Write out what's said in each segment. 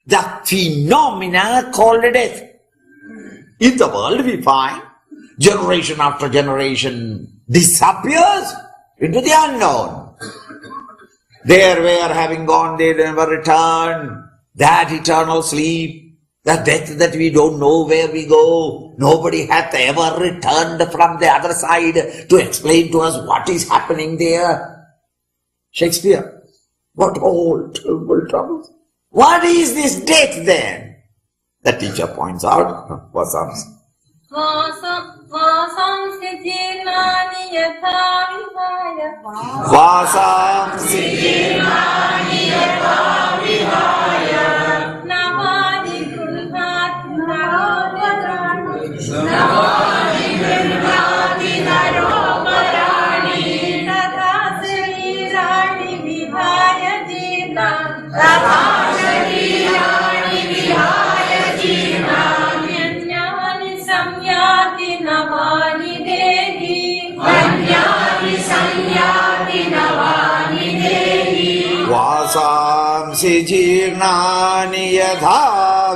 the phenomena called death. In the world we find generation after generation disappears into the unknown. There where having gone, they never return. That eternal sleep, the death that we don't know where we go. Nobody hath ever returned from the other side to explain to us what is happening there. Shakespeare, what all terrible troubles. What is this death then? The teacher points out, Vasam. Vasamsi jirnani yatha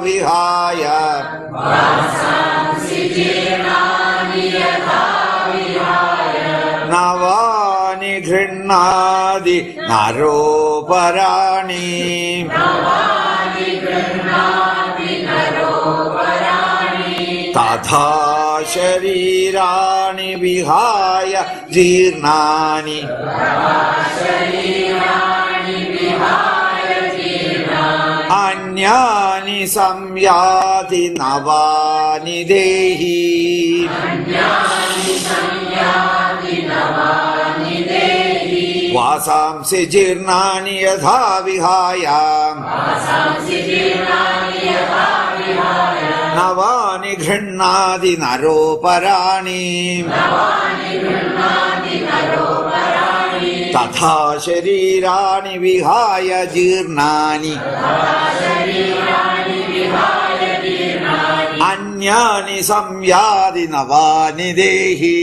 vihaya navani ghrannadi naroparani tatha sharirani vihaya jirnani anyani samyati navani dehi vasamsi jirnani yatha vihaya navani ghrannadi naroparani tatha sharirani vihaya jirnani anyani samyadi navani dehi.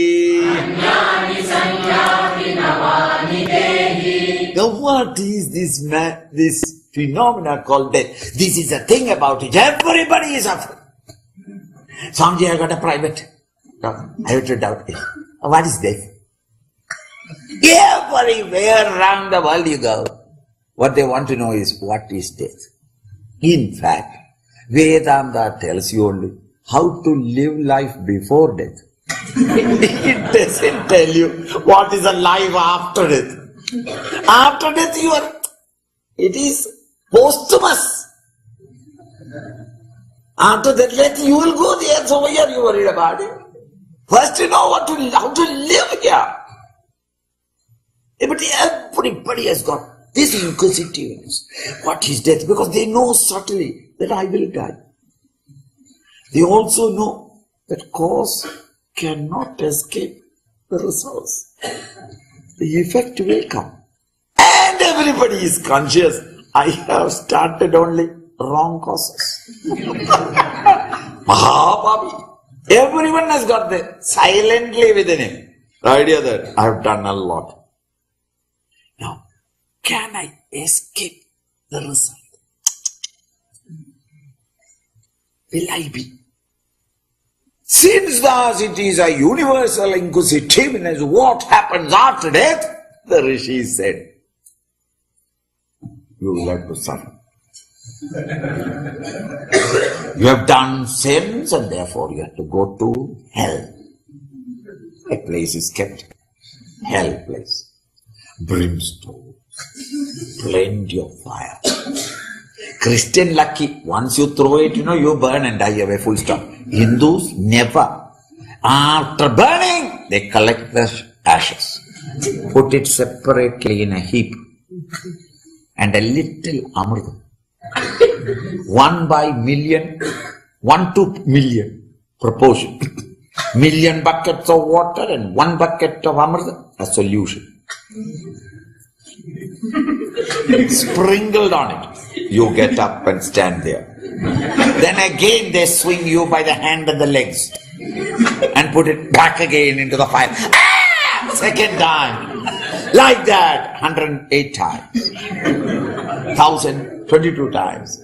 Now what is this phenomena called death? This is a thing about it. Everybody is suffering. Swamiji, I got a private. I have to doubt it. What is death? Everywhere around the world you go, what they want to know is what is death. In fact, Vedanta tells you only how to live life before death. It doesn't tell you what is a life after death. After death it is posthumous. After that death you will go there, so why are you worried about it? First you know how to live here. But everybody has got this inquisitiveness. What is death? Because they know subtly that I will die. They also know that cause cannot escape the results. The effect will come. And everybody is conscious. I have started only wrong causes. Mahapapi. Everyone has got that silently within him. The idea that I have done a lot. Now, can I escape the result? Will I be? Since thus it is a universal inquisitiveness, what happens after death? The Rishi said, you will have to suffer. You have done sins and therefore you have to go to hell. A place is kept, hell place. Brimstone, plenty of fire. Christian lucky, once you throw it, you burn and die away, full stop. Hindus never. After burning, they collect the ashes, put it separately in a heap, and a little amrita. 1 to million proportion. Million buckets of water and 1 bucket of amrita, a solution. Sprinkled on it. You get up and stand there. Then again they swing you by the hand and the legs and put it back again into the fire. Ah! Second time. Like that, 108 times. 1022 times.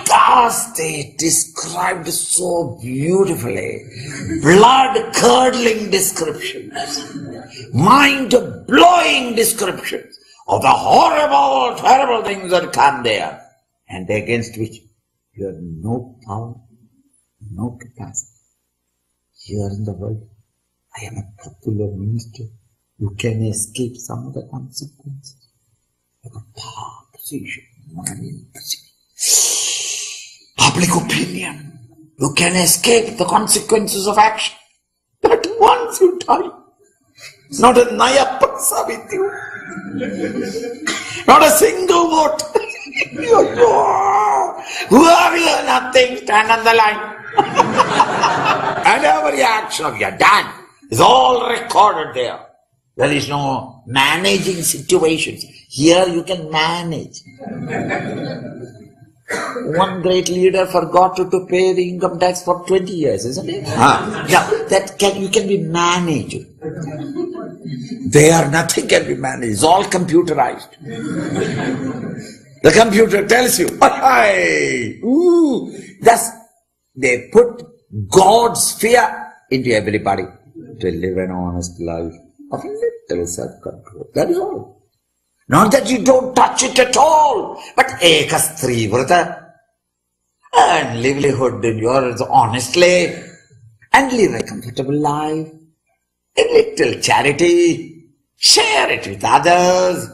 Thus they described so beautifully, blood-curdling descriptions, mind-blowing descriptions of the horrible, terrible things that come there, and against which you have no power, no capacity. Here in the world, I am a popular minister. You can escape some of the consequences. You have a power, position, money, public opinion. You can escape the consequences of action. But once you die, not a naya paisa with you. Not a single vote. Who are you? Nothing. Stand on the line. And every action of your done is all recorded there. There is no managing situations. Here you can manage. One great leader forgot to pay the income tax for 20 years, isn't it? Yeah, you can be managed. There, nothing can be managed. It's all computerized. The computer tells you, thus they put God's fear into everybody to live an honest life of little self-control. That is all. Not that you don't touch it at all, but eka stri vrata, and livelihood in yours honestly, and live a comfortable life, a little charity, share it with others,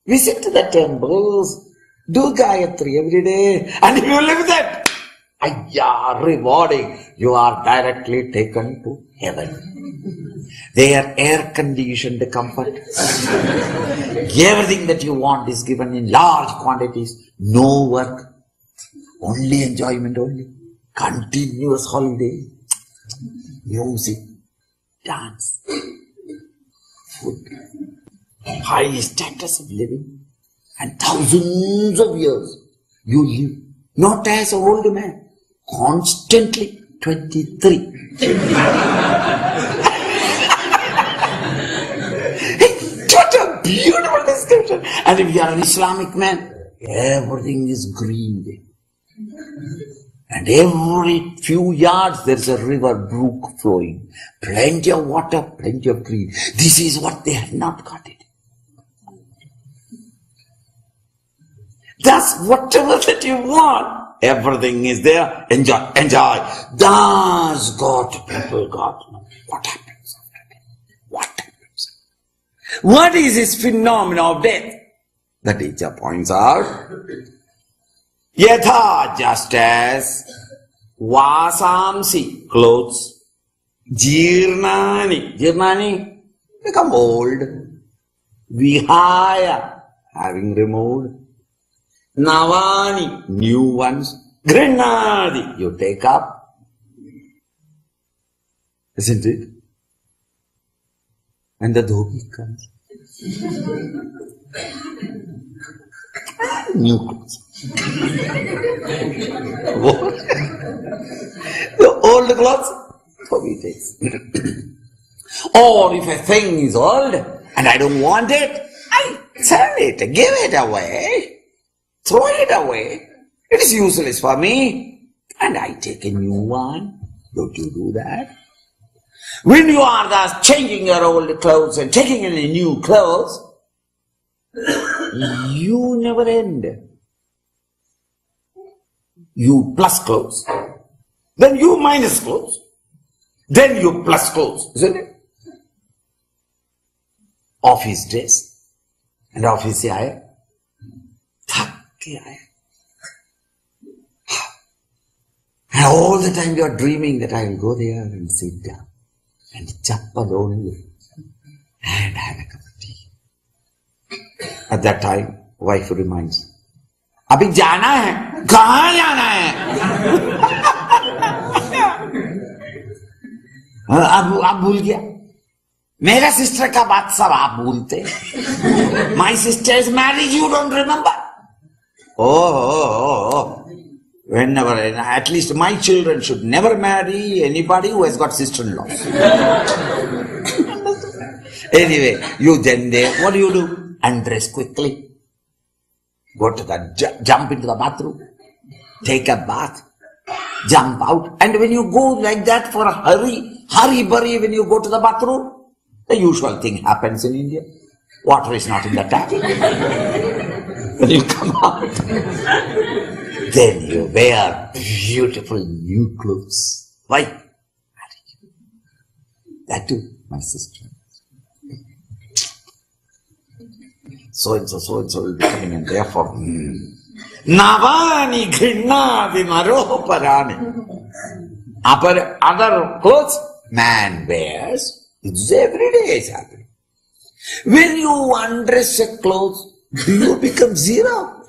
visit the temples, do Gayatri every day, and if you live that, rewarding, you are directly taken to heaven. Their air-conditioned comfort. Everything that you want is given in large quantities. No work. Only enjoyment only. Continuous holiday. Music. Dance. Food. High status of living. And thousands of years you live. Not as an old man. Constantly 23. What a beautiful description. And if you are an Islamic man, everything is green. And every few yards there is a river, brook flowing. Plenty of water, plenty of green. This is what they have not got it. Thus, whatever that you want, everything is there. Enjoy, enjoy. Thus, God, people, God. What happens after death? What happens? What is this phenomenon of death? The teacher points out. Yatha, just as vasamsi, clothes, jirnani become old, vihaya, having removed, navani, new ones, grinadi, you take up. Isn't it? And the dhobi comes. New clothes. The old clothes, dhobi takes. Or if a thing is old and I don't want it, I sell it, give it away. Throw it away. It is useless for me. And I take a new one. Don't you do that? When you are thus changing your old clothes and taking in new clothes, you never end. You plus clothes. Then you minus clothes. Then you plus clothes. Isn't it? Office dress and office attire. And all the time you are dreaming that I will go there and sit down and chappal only and have a cup of tea. At that time, wife reminds, Abhi jana hai? Kahan jana hai? Ab bhul gaya. Mera sister ka baat sab aap bhulte. My sister is married, you don't remember? Oh. Whenever, at least my children should never marry anybody who has got sister-in-laws. Anyway, you then there, what do? Undress quickly. Go to the, jump into the bathroom. take a bath, jump out. And when you go like that for a hurry, when you go to the bathroom, the usual thing happens in India. Water is not in the tap. When you come out, then you wear beautiful new clothes. Why? That too, my sister. So-and-so will be coming, and therefore, Navani Grinadi Naroparani. Other clothes man wears, it's every day is happening. When you undress a clothes, do you become zero?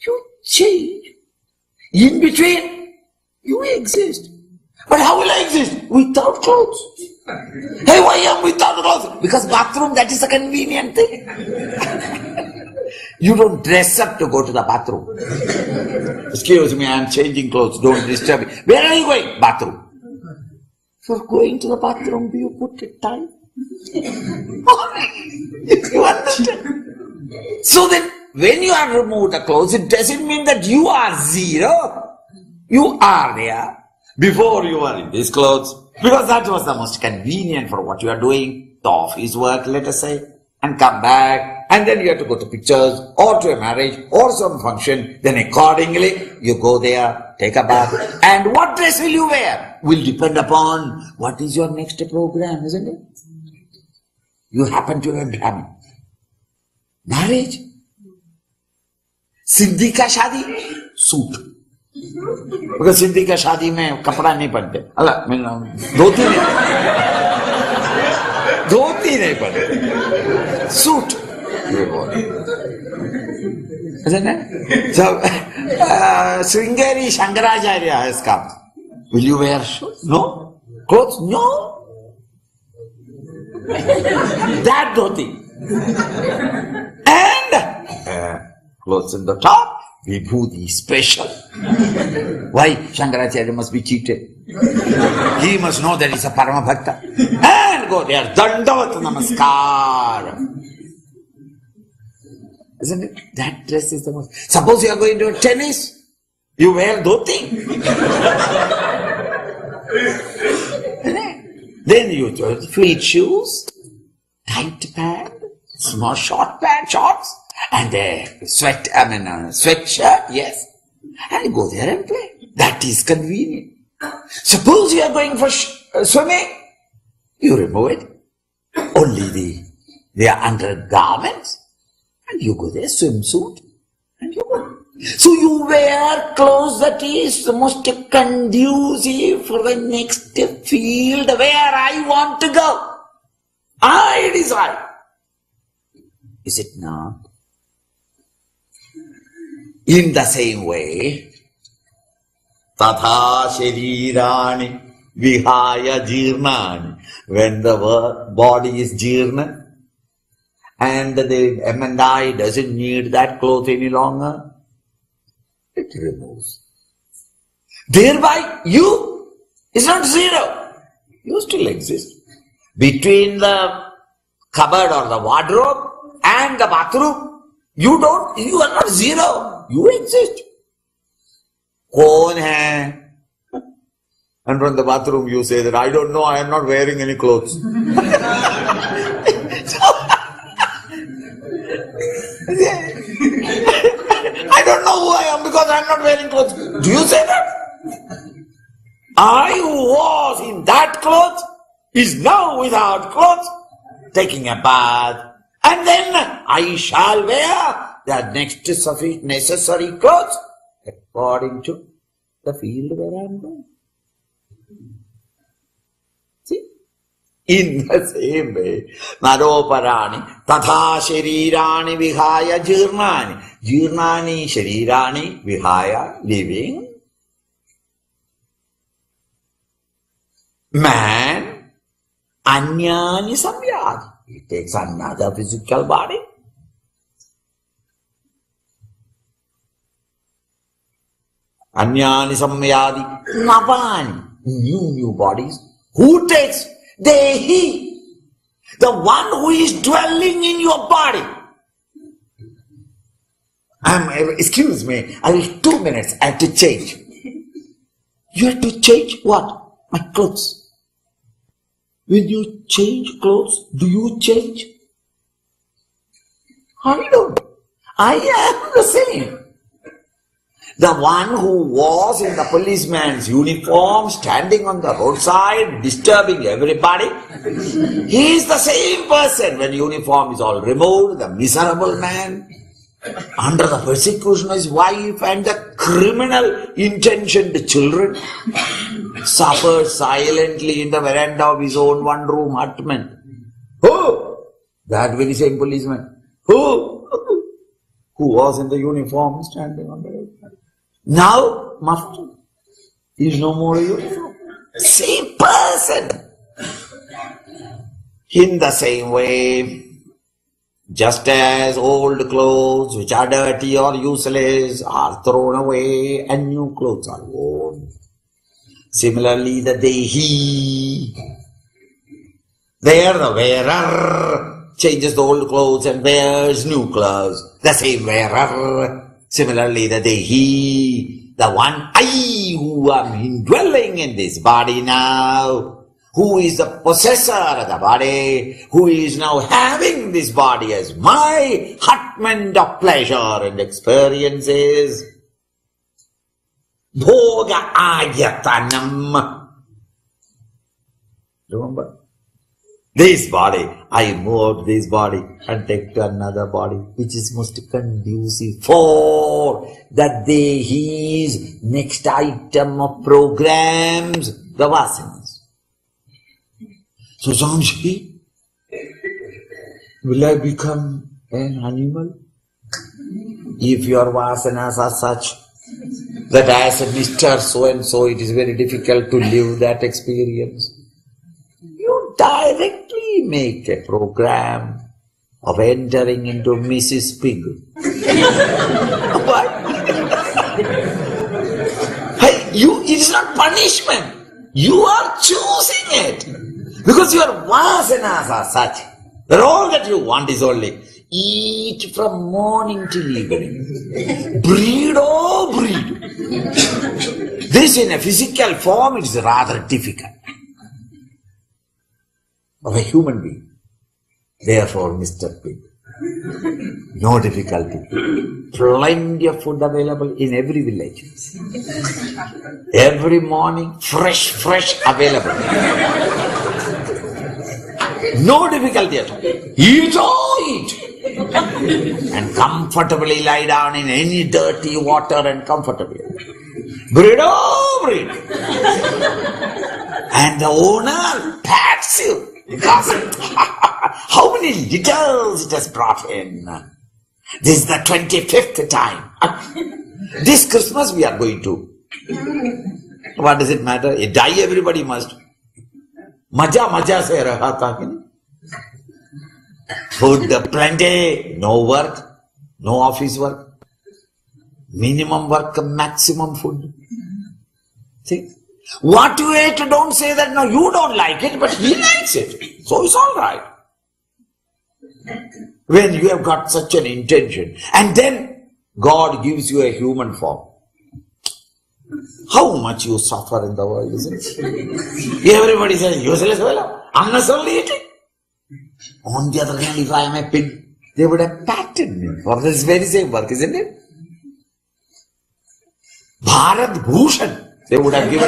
You change. In between, you exist. But how will I exist? Without clothes. Hey, why am I without clothes? Because bathroom, that is a convenient thing. You don't dress up to go to the bathroom. Excuse me, I am changing clothes. Don't disturb me. Where are you going? Bathroom. For going to the bathroom, do you put a tie? You understand? So then, when you have removed the clothes, it doesn't mean that you are zero. You are there before you are in these clothes. Because that was the most convenient for what you are doing. The office work, let us say. And come back. And then you have to go to pictures or to a marriage or some function. Then accordingly, you go there, take a bath. And what dress will you wear? Will depend upon what is your next program, isn't it? You happen to have Brahmin. Marriage. Siddhi ka shadi? Suit. Because Siddhi ka shadi mein kapda nahi pante. Dhoti nahi pante. Suit. Isn't it? So, Sringeri Shankaracharya has come. Will you wear shoes? No. Clothes? No. That dhoti. And clothes in the top, vibhuti, special. Why? Shankaracharya must be cheated. He must know that he's a Parama Bhakta. And go there, Dandavat Namaskar. Isn't it? That dress is the most. Suppose you are going to a tennis, you wear dhoti. Then you wear fleet shoes, tight pant, small short pant, shorts, and a sweatshirt, yes. And you go there and play. That is convenient. Suppose you are going for swimming, you remove it. Only the undergarments. And you go there, swimsuit, and you go. So you wear clothes that is the most conducive for the next field where I want to go. I decide. Is it not? In the same way, Tatha Sharirani Vihaya Jirnani. When the body is jirna, and the M&I doesn't need that cloth any longer, it removes. Thereby, you is not zero. You still exist. Between the cupboard or the wardrobe and the bathroom, you are not zero. You exist. Kaun hai? And from the bathroom you say that, I don't know, I am not wearing any clothes. I don't know who I am because I am not wearing clothes. Do you say that? I who was in that clothes is now without clothes, taking a bath, and then I shall wear the next necessary clothes according to the field where I am going. See? In the same way, Naroparani, Tatha Sharirani Vihaya Jirnani. Jirnani Sharirani Vihaya, living. Man, Anyani Samyadi. He takes another physical body. Anyani Samyadi. Navani. New bodies. Who takes? He. The one who is dwelling in your body. Excuse me, I will 2 minutes, I have to change. You have to change what? My clothes. When you change clothes, do you change? I don't. I am the same. The one who was in the policeman's uniform, standing on the roadside, disturbing everybody, he is the same person when uniform is all removed, the miserable man, under the persecution of his wife and the criminal intentioned children, suffers silently in the veranda of his own one-room hutment. Oh, that very same policeman, who was in the uniform standing on the roadside. Now, master, he is no more a uniform. Same person. In the same way, just as old clothes which are dirty or useless are thrown away and new clothes are worn, similarly the Dehi, there the wearer changes the old clothes and wears new clothes. The same wearer. Similarly, the Dehi, the one I who am indwelling in this body now, who is the possessor of the body, who is now having this body as my hutment of pleasure and experiences. Bhoga ayatanam. Remember? This body, I move this body and take to another body, which is most conducive for that Dehi's next item of programs, the vasanas. So Swamiji, will I become an animal? If your vasanas are such that as a Mr. So-and-so it is very difficult to live that experience, you directly make a program of entering into Mrs. Pig. What? Hey, it is not punishment. You are choosing it. Because your vasanas are such that all that you want is only eat from morning till evening. Breed, oh breed. This in a physical form is rather difficult. Of a human being. Therefore, Mr. Pig. No difficulty. Plenty of food available in every village. Every morning, fresh available. No difficulty at all. Eat, oh eat. And comfortably lie down in any dirty water and comfortably. Breed, oh breed. And the owner pats you. Because how many litters it has brought in? This is the 25th time. This Christmas we are going to. What does it matter? A die everybody must. Maja se raha tha. Food plenty, no work, no office work. Minimum work, maximum food. See? What you ate, don't say that, no, you don't like it, but he likes it. So it's all right. When you have got such an intention, and then God gives you a human form. How much you suffer in the world, isn't it? Everybody says, useless fellow, unnecessarily eating. On the other hand, if I am a pig, they would have patted me for this very same work, isn't it? Bharat Bhushan. They would have given.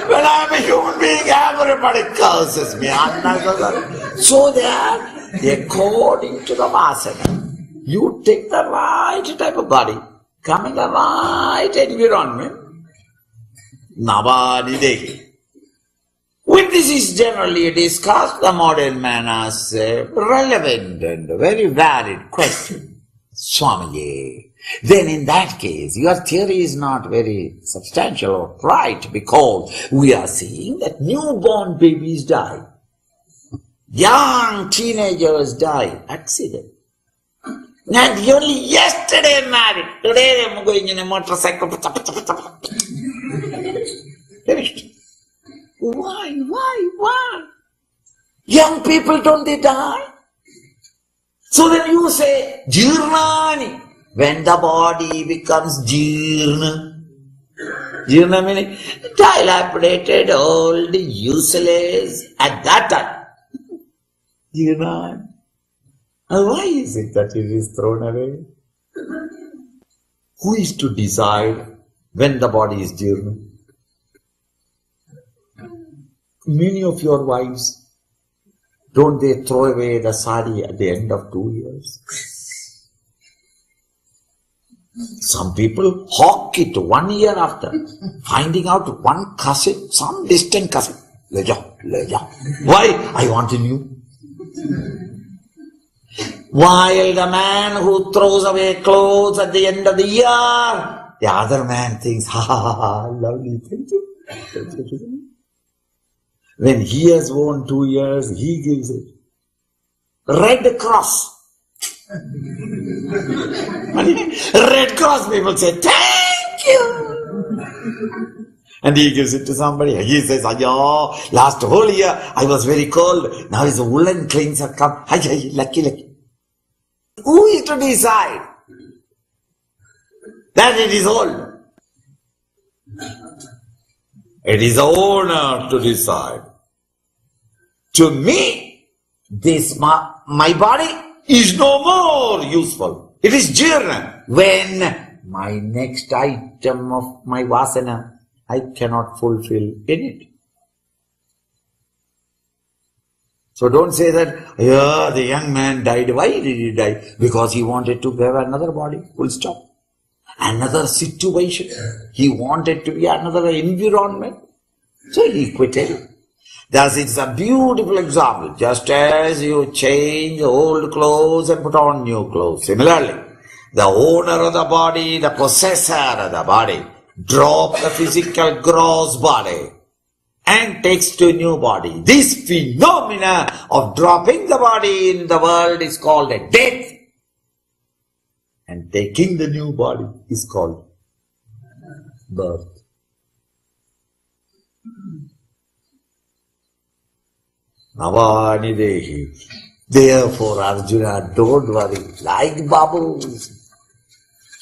When I am a human being, everybody curses me. So that, according to the vasana, you take the right type of body, come in the right environment. Navani Dehi. When this is generally discussed, the modern man asks a relevant and very valid question. Swamiji, then in that case, your theory is not very substantial or right, because we are seeing that newborn babies die. Young teenagers die. Accident. And only yesterday married. Today I am going in a motorcycle. Finished. Why? Young people, don't they die? So then you say, Jirnani. When the body becomes Jirna. Jirna meaning dilapidated, old, useless at that time. Jirnani. And why is it that it is thrown away? Who is to decide when the body is Jirna? Many of your wives, don't they throw away the sari at the end of 2 years? Some people hawk it 1 year after, finding out one cousin, some distant cousin. Leja. Why? I want a new. While the man who throws away clothes at the end of the year, the other man thinks, lovely, thank you. When he has worn 2 years, he gives it. Red Cross. Red Cross people say, thank you. And he gives it to somebody. He says, Ayo, last whole year I was very cold. Now his woolen clothes have come. Lucky. Who is to decide that it is old? It is the owner to decide. To me, this my body is no more useful. It is jirna. When my next item of my vasana, I cannot fulfill in it. So don't say that, the young man died. Why did he die? Because he wanted to have another body. Full stop. Another situation. He wanted to be another environment. So he quit it. Thus it's a beautiful example. Just as you change old clothes and put on new clothes. Similarly, the owner of the body, the possessor of the body, drop the physical gross body and takes to a new body. This phenomena of dropping the body in the world is called a death. And taking the new body is called birth. Navani Dehi. Therefore, Arjuna, don't worry. Like babus,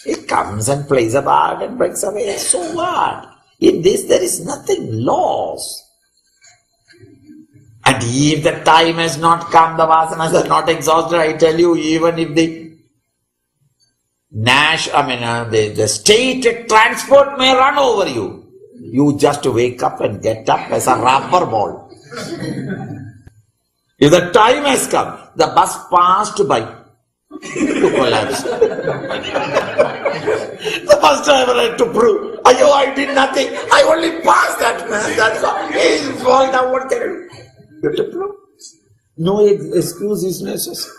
it comes and plays about and breaks away. So what? In this, there is nothing lost. And if the time has not come, the vasanas are not exhausted, I tell you, even if the the state transport may run over you, you just wake up and get up as a rubber ball. If the time has come, the bus passed by to collapse. The bus driver had to prove, I did nothing. I only passed that man. That's all. He's falling down. What can I do? You have to prove. No excuse is necessary.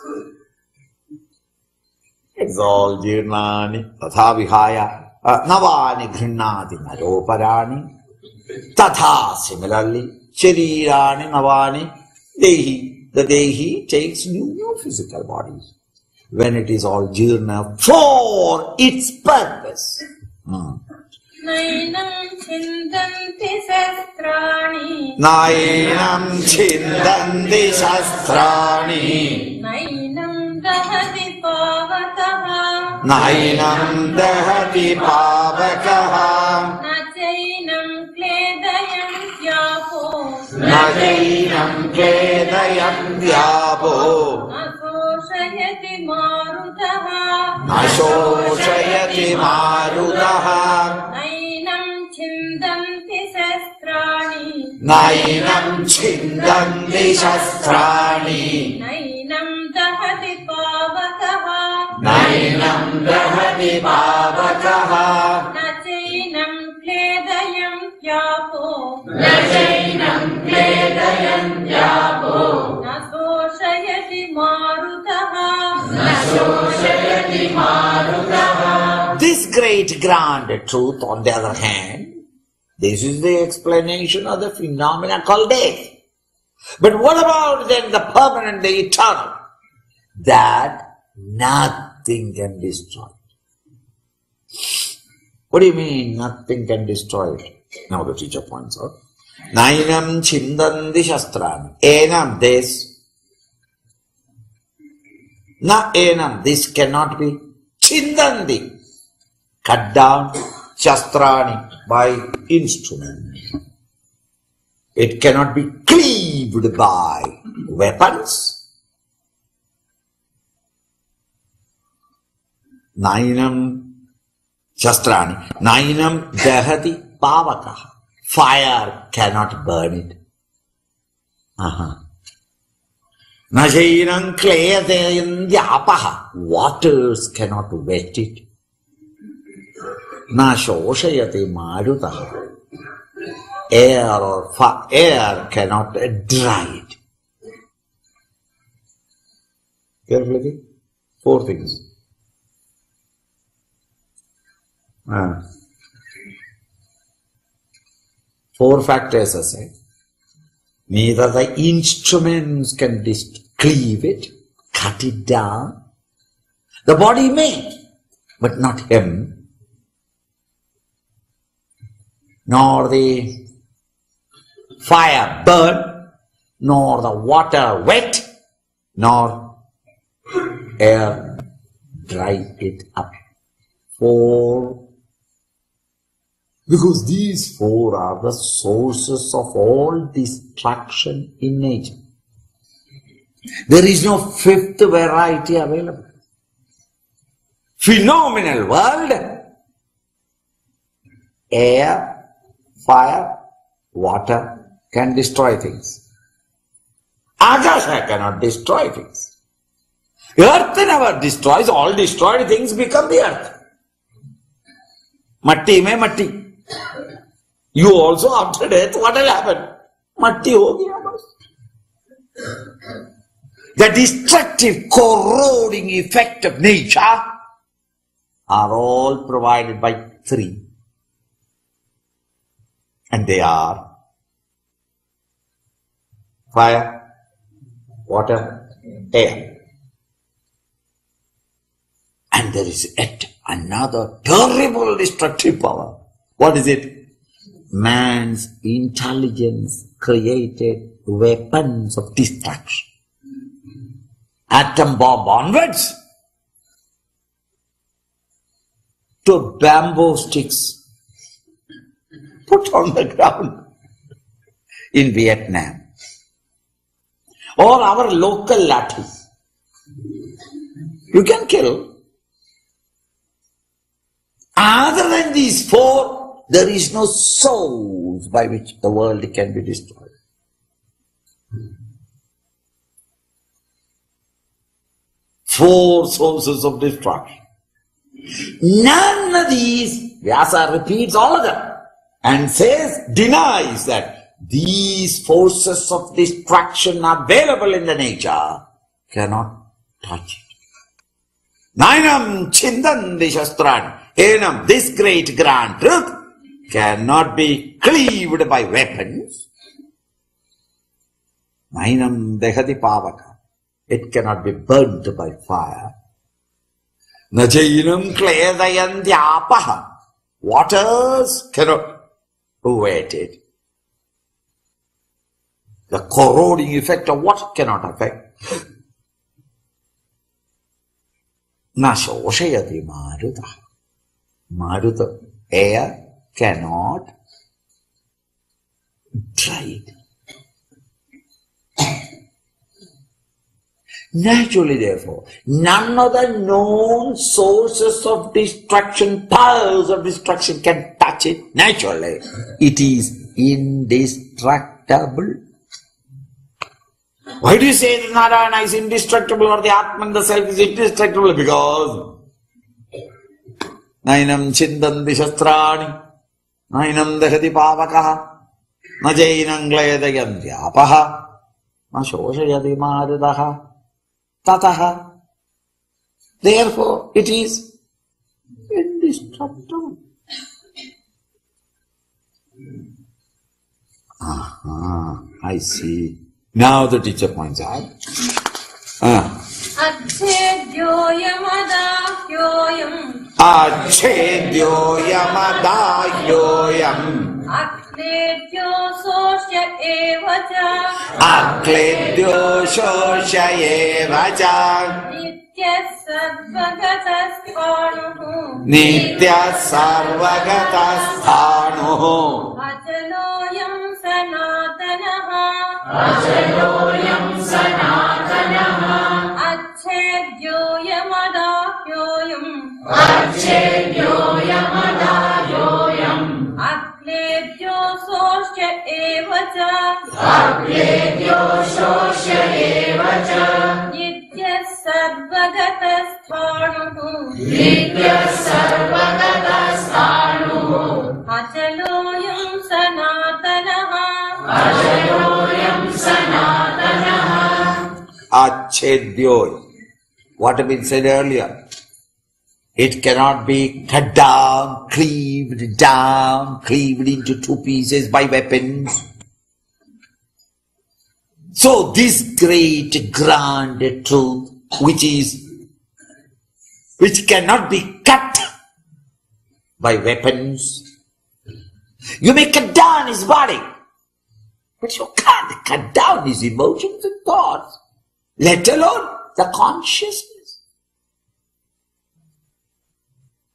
It's all jirnani, tatha vihaya, navani ghrihnnati naroparani. Tatha, similarly, sharirani navani. Dehi, the Dehi takes new physical bodies when it is all jirna for its purpose. Nainam chindanti shastrani. Nainam chindanti shastrani. Nainam dahati pavakaha. Nainam dahati pavakaha. Nachainam kledayam yapo. Najainam kledayam vyabo. Nasoshayati marutaha. Nasoshayati marudaha. Nainam chindanti shastrani. Nainam chindanti shastrani. Nainam dahati pavakaha. Nainam dahati pavakaha. Nachainam kledayam yapo. Najainam kledayam vyabo. Nasoshayati marutaha. Nasoshayati marudaha. This great grand truth, on the other hand, this is the explanation of the phenomena called death. But what about then the permanent, the eternal? That nothing can destroy it. What do you mean nothing can destroy it? Now the teacher points out. Nainam chindanti shastrani. Enam, this. Na enam, this cannot be. Chindanti, cut down, shastrani, by instrument. It cannot be cleaved by weapons. Nainam shastrani, nainam dahati pavakaha. Fire cannot burn it. Najainam kleyapaha. Waters cannot wet it. Na shoshayate marutaha. Air cannot dry it. Carefully. 4 things. 4 factors are said. Neither the instruments can cleave it, cut it down. The body may, but not him. Nor the fire burn, nor the water wet, nor air dry it up. 4. Because these 4 are the sources of all destruction in nature. There is no 5th variety available. Phenomenal world. Air, fire, water can destroy things. Akasha cannot destroy things. Earth never destroys. All destroyed things become the earth. Matti mein matti. You also after death, what will happen? Matti ho gaya bas. The destructive, corroding effect of nature are all provided by 3. And they are fire, water, air. And there is yet another terrible destructive power. What is it? Man's intelligence created weapons of destruction. Atom bomb onwards to bamboo sticks put on the ground in Vietnam. Or our local lathis. You can kill. Other than these 4, there is no source by which the world can be destroyed. Four sources of destruction. None of these, Vyasa repeats all of them and says, denies that these forces of destruction available in the nature cannot touch it. Nainam chindandi shastran. Enam, this great grand truth cannot be cleaved by weapons. Nainam dehati pavaka. It cannot be burnt by fire. Najainam kledayanthyapaha. Waters cannot wet it. The corroding effect of water cannot affect. Na shoshayati maruta. Maruta, air cannot dry it. Naturally, therefore, none of the known sources of destruction, powers of destruction can touch it. Naturally, it is indestructible. Why do you say that Narayana is indestructible or the Atman, the Self, is indestructible? Because Nainam chindanti shastrani, nainam dehati pavakaha, najainam glayadayanti apaha, na shoshayati marudaha. Tataha. Therefore, it is indestructible. I see. Now the teacher points out. Achedyo yamadahyoyam. Achedyo yamadahyoyam. Akledyo sosya evacha. Akledyo sosya evacha. Nitya sarvagatasthānuh Nitya sarvagatasthānuh Achaloyam sanātanah Achaloyam sanātanah Achedyoyamadāhyoyam Achedyoyamadāhyoyam Akledyo sosya evaca Akledyo sosya evaca Nitya sarvagatasthānuh Nitya sarvagatasthānuh Achaloyam sanātanah Achaloyam sanātanah Achedyoy. What had been said earlier. It cannot be cut down, cleaved into two pieces by weapons. So this great, grand truth, which cannot be cut by weapons. You may cut down his body, but you can't cut down his emotions and thoughts, let alone the consciousness.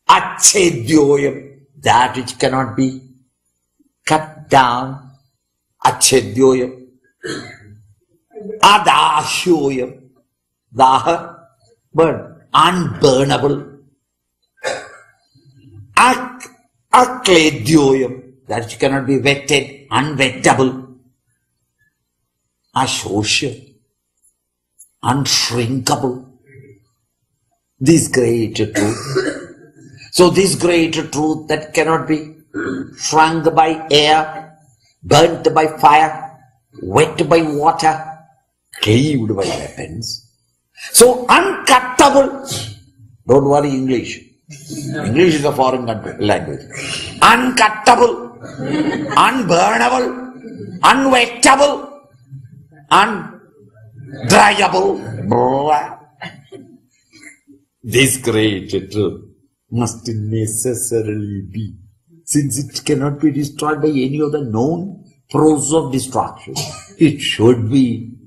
Achedyoyam, that which cannot be cut down. Achedyoyam. Adahyoyam, daha, burn, unburnable. Akledyoyam, that which cannot be wetted, unwettable. Ashosya, unshrinkable. This great truth. So this great truth that cannot be shrunk by air, burnt by fire, wet by water, cleaved by weapons. So uncuttable. Don't worry English. English is a foreign language. Uncuttable, unburnable, unwettable, undryable. This great truth must necessarily be, since it cannot be destroyed by any of the known process of destruction. It should be.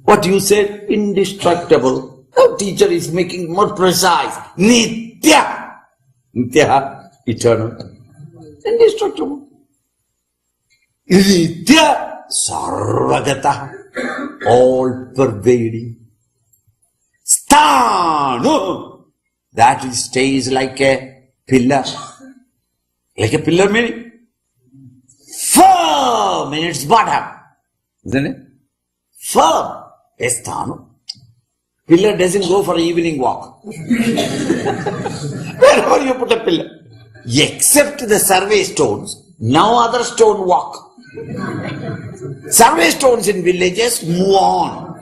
What you said, indestructible. Our teacher is making more precise. Nitya. Nitya, eternal. Indestructible. Nitya, sarvagata, all pervading. Sthanu, that which stays like a pillar. Like a pillar meaning firm in its bottom. Isn't it? Firm. A sthanu. Pillar doesn't go for an evening walk. Wherever you put a pillar. Except the survey stones, no other stone walk. Survey stones in villages move on.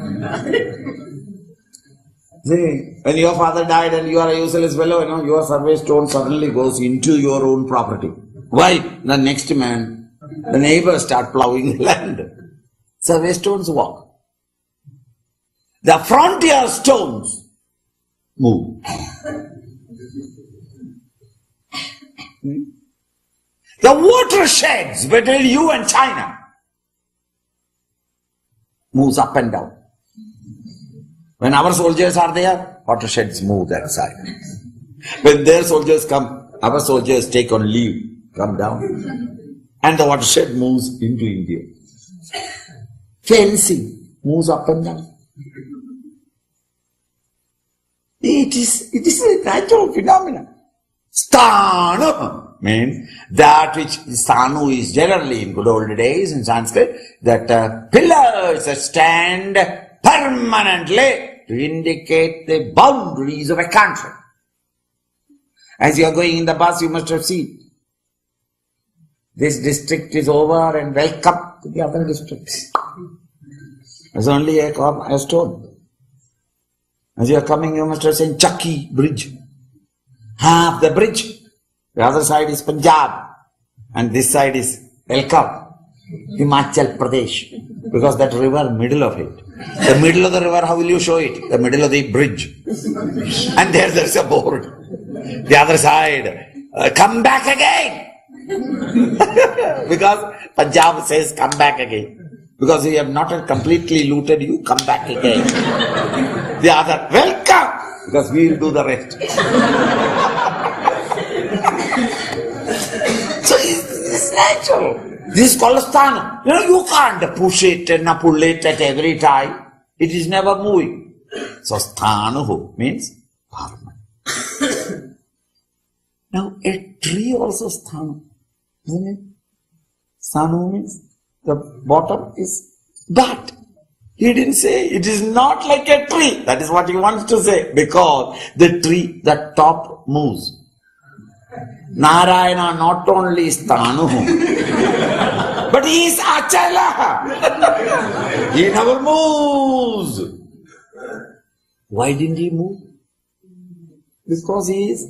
See, when your father died and you are a useless fellow, your survey stone suddenly goes into your own property. Why? The next man, the neighbors start plowing the land. Survey stones walk. The frontier stones move. The watersheds between you and China moves up and down. When our soldiers are there, watersheds move that side. When their soldiers come, our soldiers take on leave, come down. And the watershed moves into India. Fencing moves up and down. It is a natural phenomenon. Sthanu means that which sthanu is generally in good old days in Sanskrit, that pillars that stand permanently to indicate the boundaries of a country. As you are going in the bus, you must have seen. This district is over and welcome to the other districts. There's only a stone. As you are coming, you must have seen Chakki bridge. Half the bridge. The other side is Punjab. And this side is welcome. Himachal Pradesh. Because that river, middle of it. The middle of the river, how will you show it? The middle of the bridge. And there's a board. The other side, come back again. Because Punjab says come back again. Because we have not completely looted you, come back again. The other, welcome. because we will do the rest. So it's natural. This is called sthana. You can't push it and pull it at every time. It is never moving. So sthanahu means permanent. Now a tree also sthana, isn't it? Sthana means the bottom is that. He didn't say it is not like a tree. That is what he wants to say. Because the tree, the top moves. Narayana not only is Tanuhu, but he is Achala. He never moves. Why didn't he move? Because he is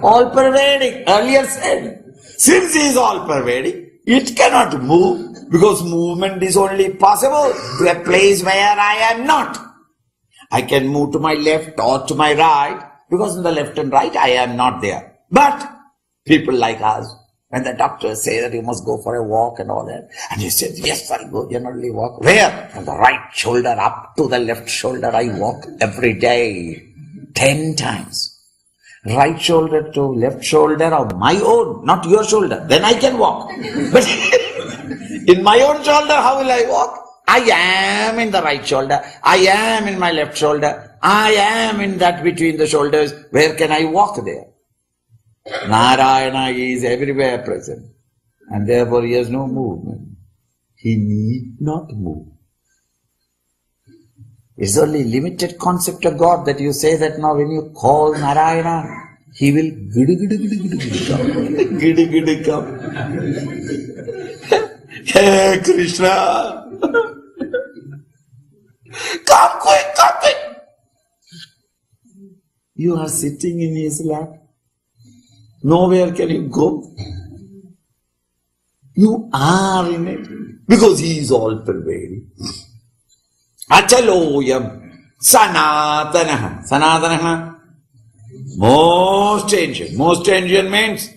all-pervading. Earlier said, since he is all-pervading, it cannot move. Because movement is only possible to a place where I am not. I can move to my left or to my right, because in the left and right I am not there. But people like us, when the doctors say that you must go for a walk and all that, and you say, yes, I go generally walk. Where? From the right shoulder up to the left shoulder I walk every day, 10 times. Right shoulder to left shoulder of my own, not your shoulder. Then I can walk. But in my own shoulder, how will I walk? I am in the right shoulder. I am in my left shoulder. I am in that between the shoulders. Where can I walk there? Narayana is everywhere present. And therefore he has no movement. He need not move. It's only limited concept of God that you say that now when you call Narayana, he will gidi come. Hey Krishna, come quick, come quick. You are sitting in his lap. Nowhere can you go. You are in it because he is all pervading. Achaloyam sanatanaha. Sanatanaha. Most ancient. Most ancient means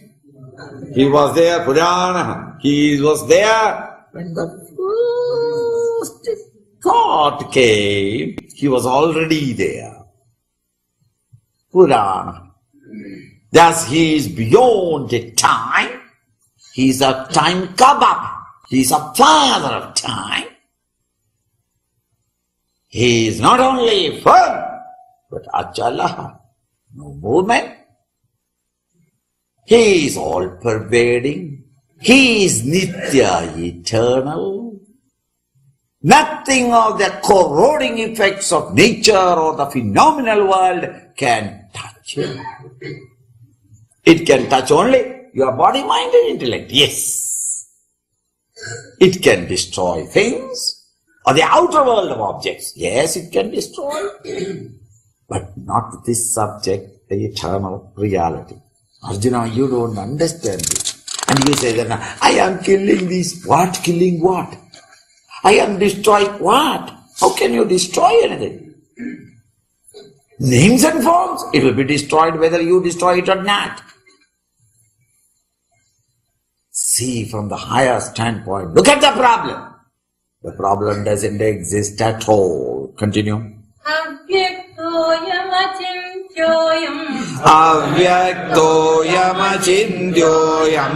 he was there, Purana. He was there when the first thought came. He was already there. Purana. Thus he is beyond the time. He is a time kabab. He is a father of time. He is not only firm, but achala. No movement. He is all-pervading. He is nitya, eternal. Nothing of the corroding effects of nature or the phenomenal world can touch him. It can touch only your body, mind and intellect. Yes. It can destroy things or the outer world of objects. Yes, it can destroy. But not this subject, the eternal reality. Arjuna, you don't understand it. And you say that, I am killing this. What? Killing what? I am destroying what? How can you destroy anything? Names and forms, it will be destroyed whether you destroy it or not. See from the higher standpoint. Look at the problem. The problem doesn't exist at all. Continue. Avyaktoyam achindyoyam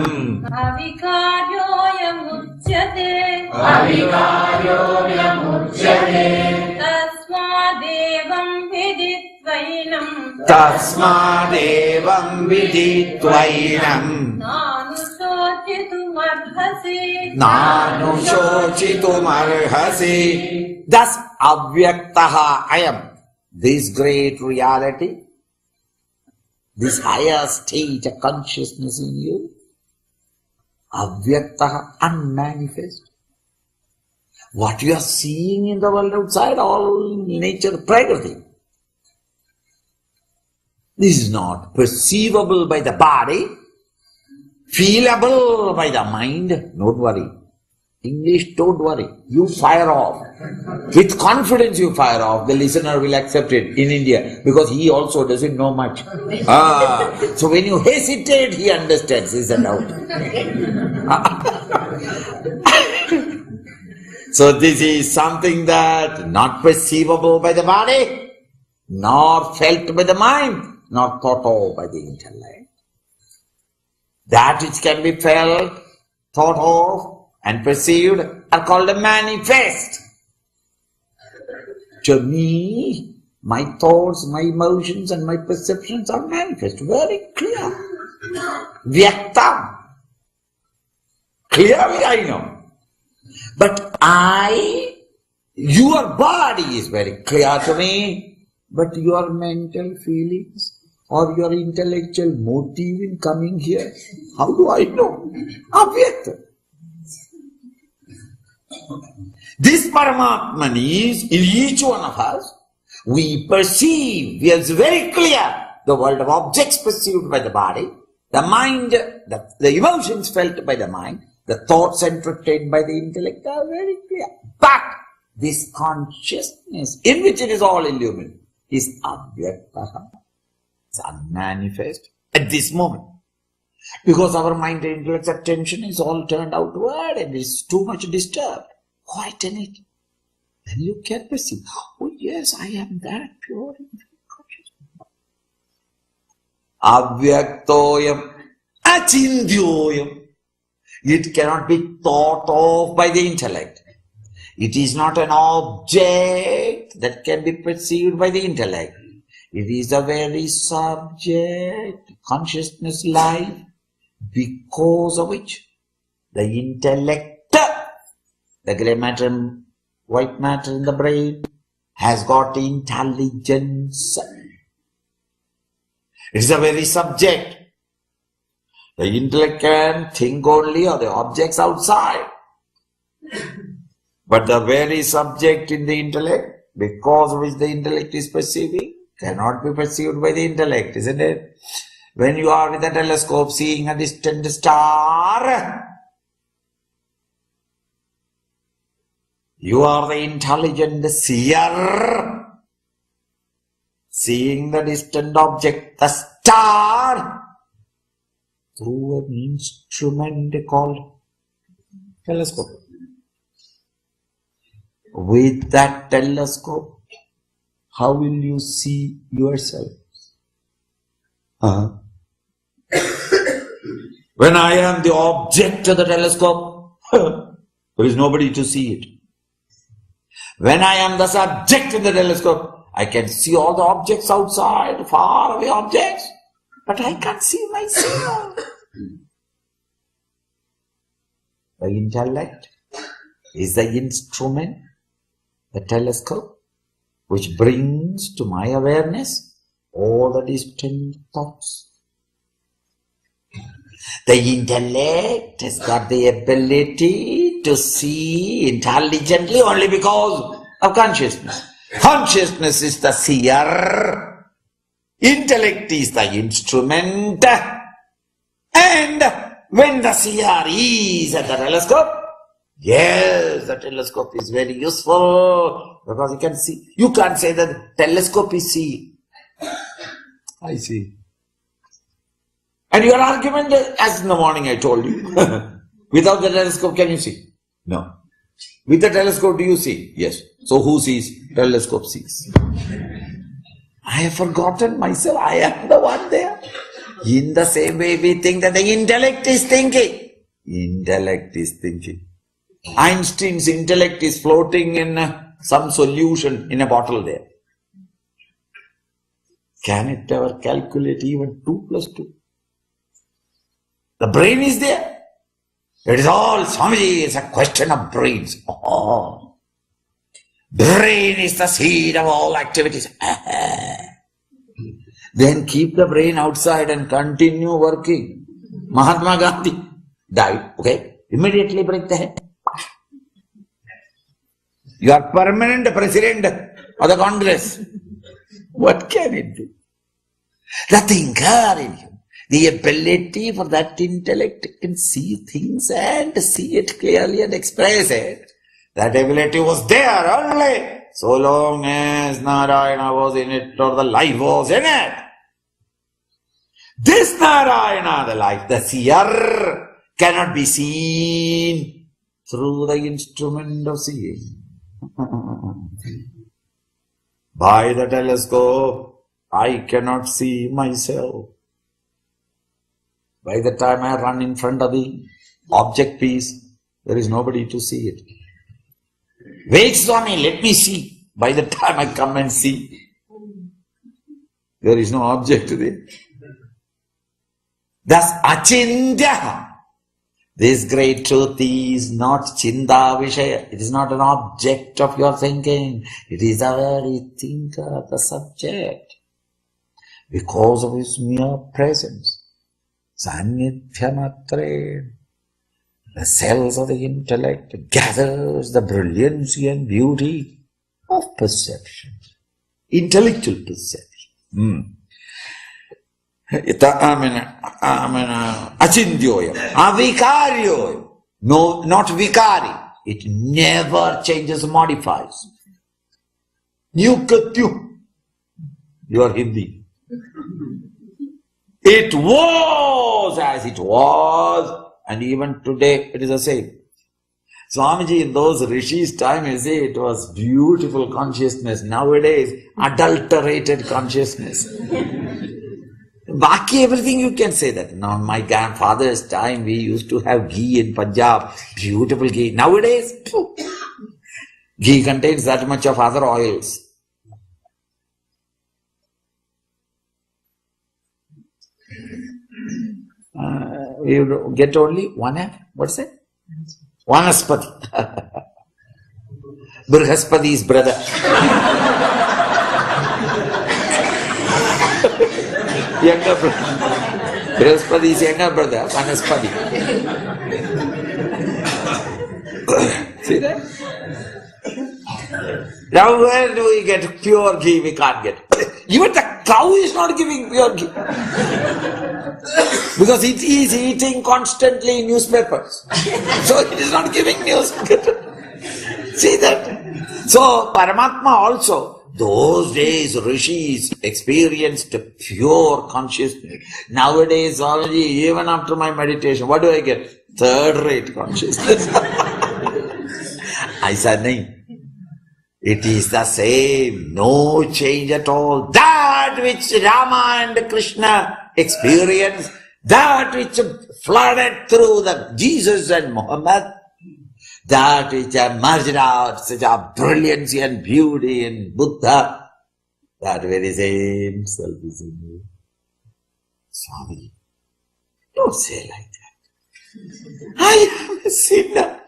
Avikaryoyam uchyate Tasmadevam viditvainam Nanu shochitumarhasi. Thus avyaktaha I am. This great reality, this higher state of consciousness in you, avyaktaha, unmanifest. What you are seeing in the world outside, all nature, prakriti. This is not perceivable by the body, feelable by the mind. Don't worry. English, don't worry. You fire off. With confidence you fire off. The listener will accept it in India because he also doesn't know much. So when you hesitate, he understands. Is a doubt. So this is something that not perceivable by the body, nor felt by the mind, nor thought of by the intellect. That which can be felt, thought of, and perceived are called a manifest. To me, my thoughts, my emotions, and my perceptions are manifest, very clear. Vyaktam. Clearly I know. But your body is very clear to me, but your mental feelings or your intellectual motive in coming here, how do I know? Avyakta. This Paramatman is in each one of us. We perceive, we are very clear, the world of objects perceived by the body, the mind, the emotions felt by the mind, the thoughts entertained by the intellect are very clear. But this consciousness, in which it is all illumined, is avyaktaha. It's unmanifest at this moment. Because our mind and intellect's attention is all turned outward and is too much disturbed. Quieten it. Then you can perceive, oh yes, I am that pure and conscious. Avyaktoyam, achindyoyam. It cannot be thought of by the intellect. It is not an object that can be perceived by the intellect. It is the very subject, consciousness, life, because of which the intellect, the grey matter and white matter in the brain, has got intelligence. It is the very subject. The intellect can think only of the objects outside. But the very subject in the intellect, because of which the intellect is perceiving, cannot be perceived by the intellect, isn't it? When you are with a telescope seeing a distant star, you are the intelligent seer, seeing the distant object, the star, through an instrument called telescope. With that telescope, how will you see yourself? When I am the object of the telescope, there is nobody to see it. When I am the subject of the telescope, I can see all the objects outside, far away objects, but I can't see myself. The intellect is the instrument, the telescope, which brings to my awareness all the distant thoughts. The intellect has got the ability to see intelligently only because of consciousness. Consciousness is the seer, intellect is the instrument, and when the seer is at the telescope, yes, the telescope is very useful because you can see. You can't say that the telescope is seeing. I see. And your argument, as in the morning I told you, without the telescope can you see? No. With the telescope do you see? Yes. So who sees? Telescope sees. I have forgotten myself. I am the one there. In the same way we think that the intellect is thinking. Intellect is thinking. Einstein's intellect is floating in some solution in a bottle there. Can it ever calculate even 2 plus 2? The brain is there. It is all, Swamiji, it's a question of brains. Oh. Brain is the seed of all activities. Then keep the brain outside and continue working. Mahatma Gandhi died. Okay? Immediately break the head. You are permanent president of the Congress. What can it do? The thinker in you. The ability for that intellect can see things and see it clearly and express it. That ability was there only so long as Narayana was in it or the life was in it. This Narayana, the life, the seer, cannot be seen through the instrument of seeing. By the telescope, I cannot see myself. By the time I run in front of the object piece, there is nobody to see it. Wait, Swami, let me see. By the time I come and see, there is no object there. Thus, achindya. This great truth is not chinda vishaya. It is not an object of your thinking. It is the very thinker, the subject. Because of his mere presence. Sannidhyamatre. The cells of the intellect gathers the brilliancy and beauty of perception. Intellectual perception. Achindyoyam, avikaryoyam. No, not vikari. It never changes, modifies. Nyukatyu. You are Hindi. It was as it was, and even today it is the same. Swamiji, in those rishis' time, you see, it was beautiful consciousness. Nowadays, adulterated consciousness. Baki, everything you can say that. Now, my grandfather's time, we used to have ghee in Punjab, beautiful ghee. Nowadays, ghee contains that much of other oils. You get only one half. What's it? Vanaspati. Brihaspati's brother. Younger brother. Brihaspati's younger brother, Vanaspati. See that? Now where do we get pure ghee? We can't get. Even the cow is not giving pure ghee. Because it is eating constantly newspapers. So it is not giving news. See that? So Paramatma also, those days rishis experienced pure consciousness. Nowadays already, even after my meditation, what do I get? Third-rate consciousness. I said, nahi. It is the same, no change at all. That which Rama and Krishna experienced, that which flooded through the Jesus and Muhammad, that which emerged out such a brilliancy and beauty in Buddha, that very same self is in you. Swami, don't say like that. I am a sinner.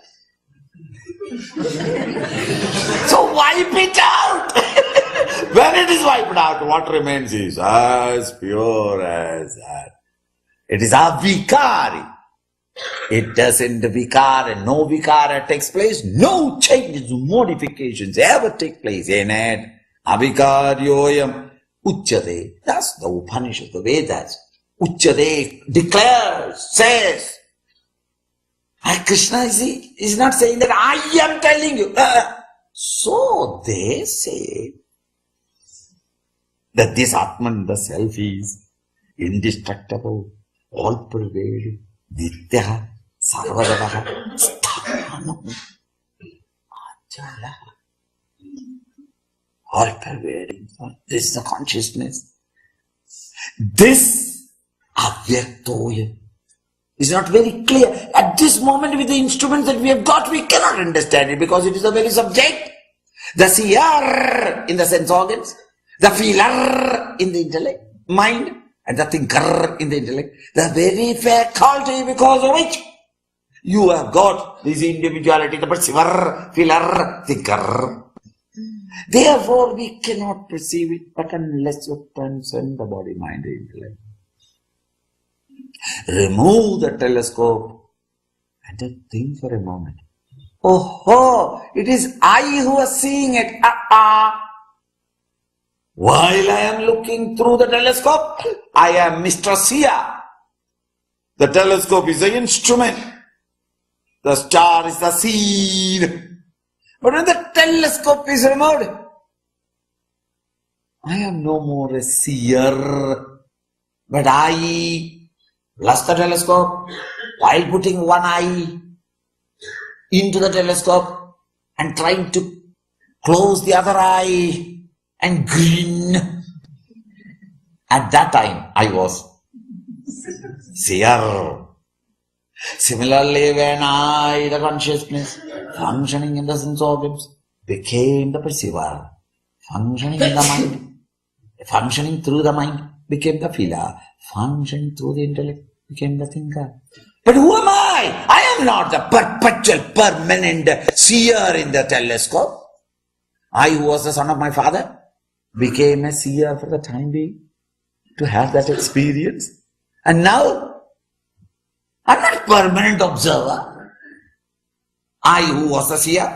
So wipe it out. When it is wiped out, what remains is as pure as that. It is a vikari. It doesn't vikara, and no vikara takes place. No changes, modifications ever take place in it. Avikaryoyam uchyate. That's the Upanishad, the Vedas. Uchyate declares, says. And Krishna is not saying that I am telling you. So they say that this Atman, the self, is indestructible, all-pervading, nitya, sarvagataha, sthanam, achala. All-pervading. This is the consciousness. This avyaktoya is not very clear. At this moment, with the instruments that we have got, we cannot understand it because it is the very subject. The seer in the sense organs, the feeler in the intellect, mind, and the thinker in the intellect. The very faculty because of which you have got this individuality, the perceiver, feeler, thinker. Therefore, we cannot perceive it but unless you transcend the body, mind, and intellect. Remove the telescope and then think for a moment. Oh, it is I who is seeing it. While I am looking through the telescope, I am Mr. Seer. The telescope is the instrument. The star is the scene. But when the telescope is removed, I am no more a seer, but I plus the telescope, while putting one eye into the telescope and trying to close the other eye and grin. At that time, I was seer. Similarly, when I, the consciousness, functioning in the sense organs, became the perceiver, functioning in the mind, functioning through the mind, became the feeler, functioning through the intellect, became the thinker. But who am I? I am not the perpetual, permanent seer in the telescope. I, who was the son of my father, became a seer for the time being to have that experience. And now, I'm not permanent observer. I, who was the seer,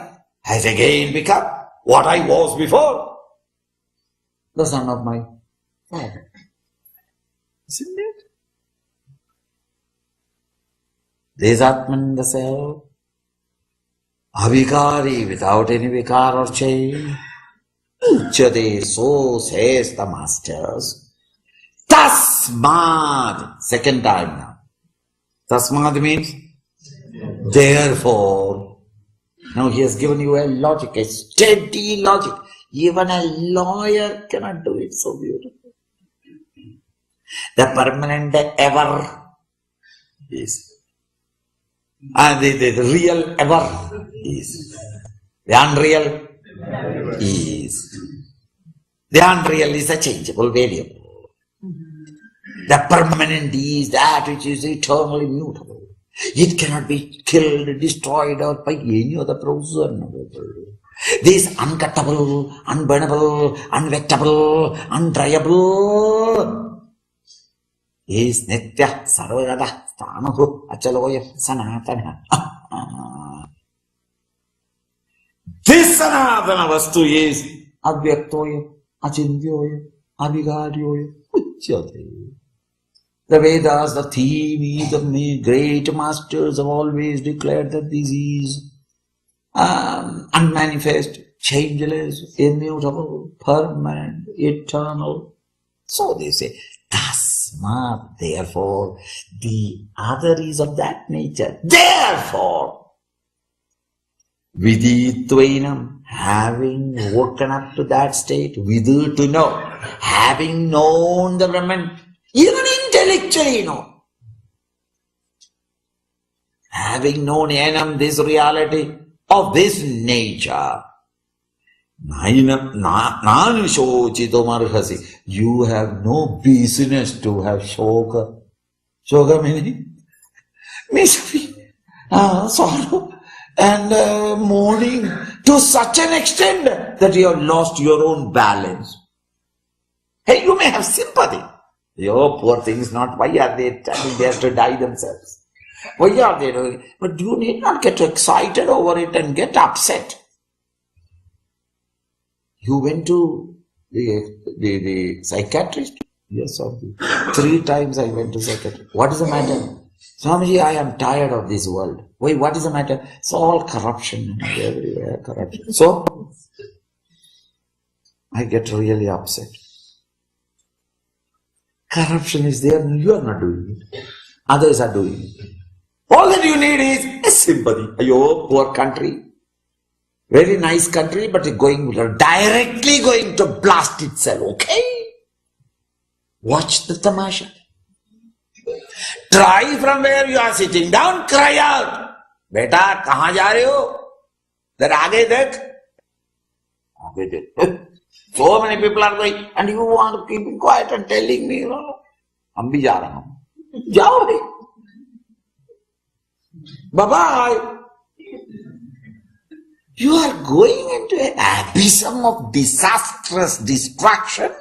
has again become what I was before, the son of my father. Isn't it? This Atman, the self, avikari, without any vikar or change. Uchyate, so says the masters. Tasmad, second time now. Tasmad means therefore. Now he has given you a logic, a steady logic. Even a lawyer cannot do it so beautifully. The permanent ever is. And the real ever is. The unreal is. The unreal is a changeable variable. The permanent is that which is eternally mutable. It cannot be killed, destroyed, or by any other process. This uncuttable, unburnable, unvegetable, undryable is Nitya Sarvagada Stanahu Achaloya Sanatana. This Sanatana Vastu is Avyaktoya, Achindyoya, Abhigadyoya, Uchyate. The Vedas, the theme is of me, great masters have always declared that this is unmanifest, changeless, immutable, permanent, eternal. So they say, Tasmat, therefore, the other is of that nature. Therefore, Viditvainam, having woken up to that state, Vidu to know, having known the Brahman, even intellectually know, having known enam, this reality of this nature, you have no business to have shoka. Shoka meaning misery, sorrow and mourning to such an extent that you have lost your own balance. Hey, you may have sympathy. Oh, poor things, not why are they standing there to die themselves? Why are they doing it? But you need not get excited over it and get upset. You went to the psychiatrist? Yes, or 3 times I went to psychiatrist. What is the matter? Swamiji, I am tired of this world. Wait, what is the matter? It's all corruption, everywhere corruption. So, I get really upset. Corruption is there, you are not doing it. Others are doing it. All that you need is a sympathy. Ayo, poor country. Very nice country, but directly going to blast itself. Okay? Watch the tamasha. Try from where you are sitting down, cry out. Beta, kahan ja rahe ho? Then aage dekh. Aage dekh. So many people are going, and you want to keep it quiet and telling me, hum bhi ja rahe hain. Jao bhai. Bye-bye. You are going into an abysm of disastrous destruction.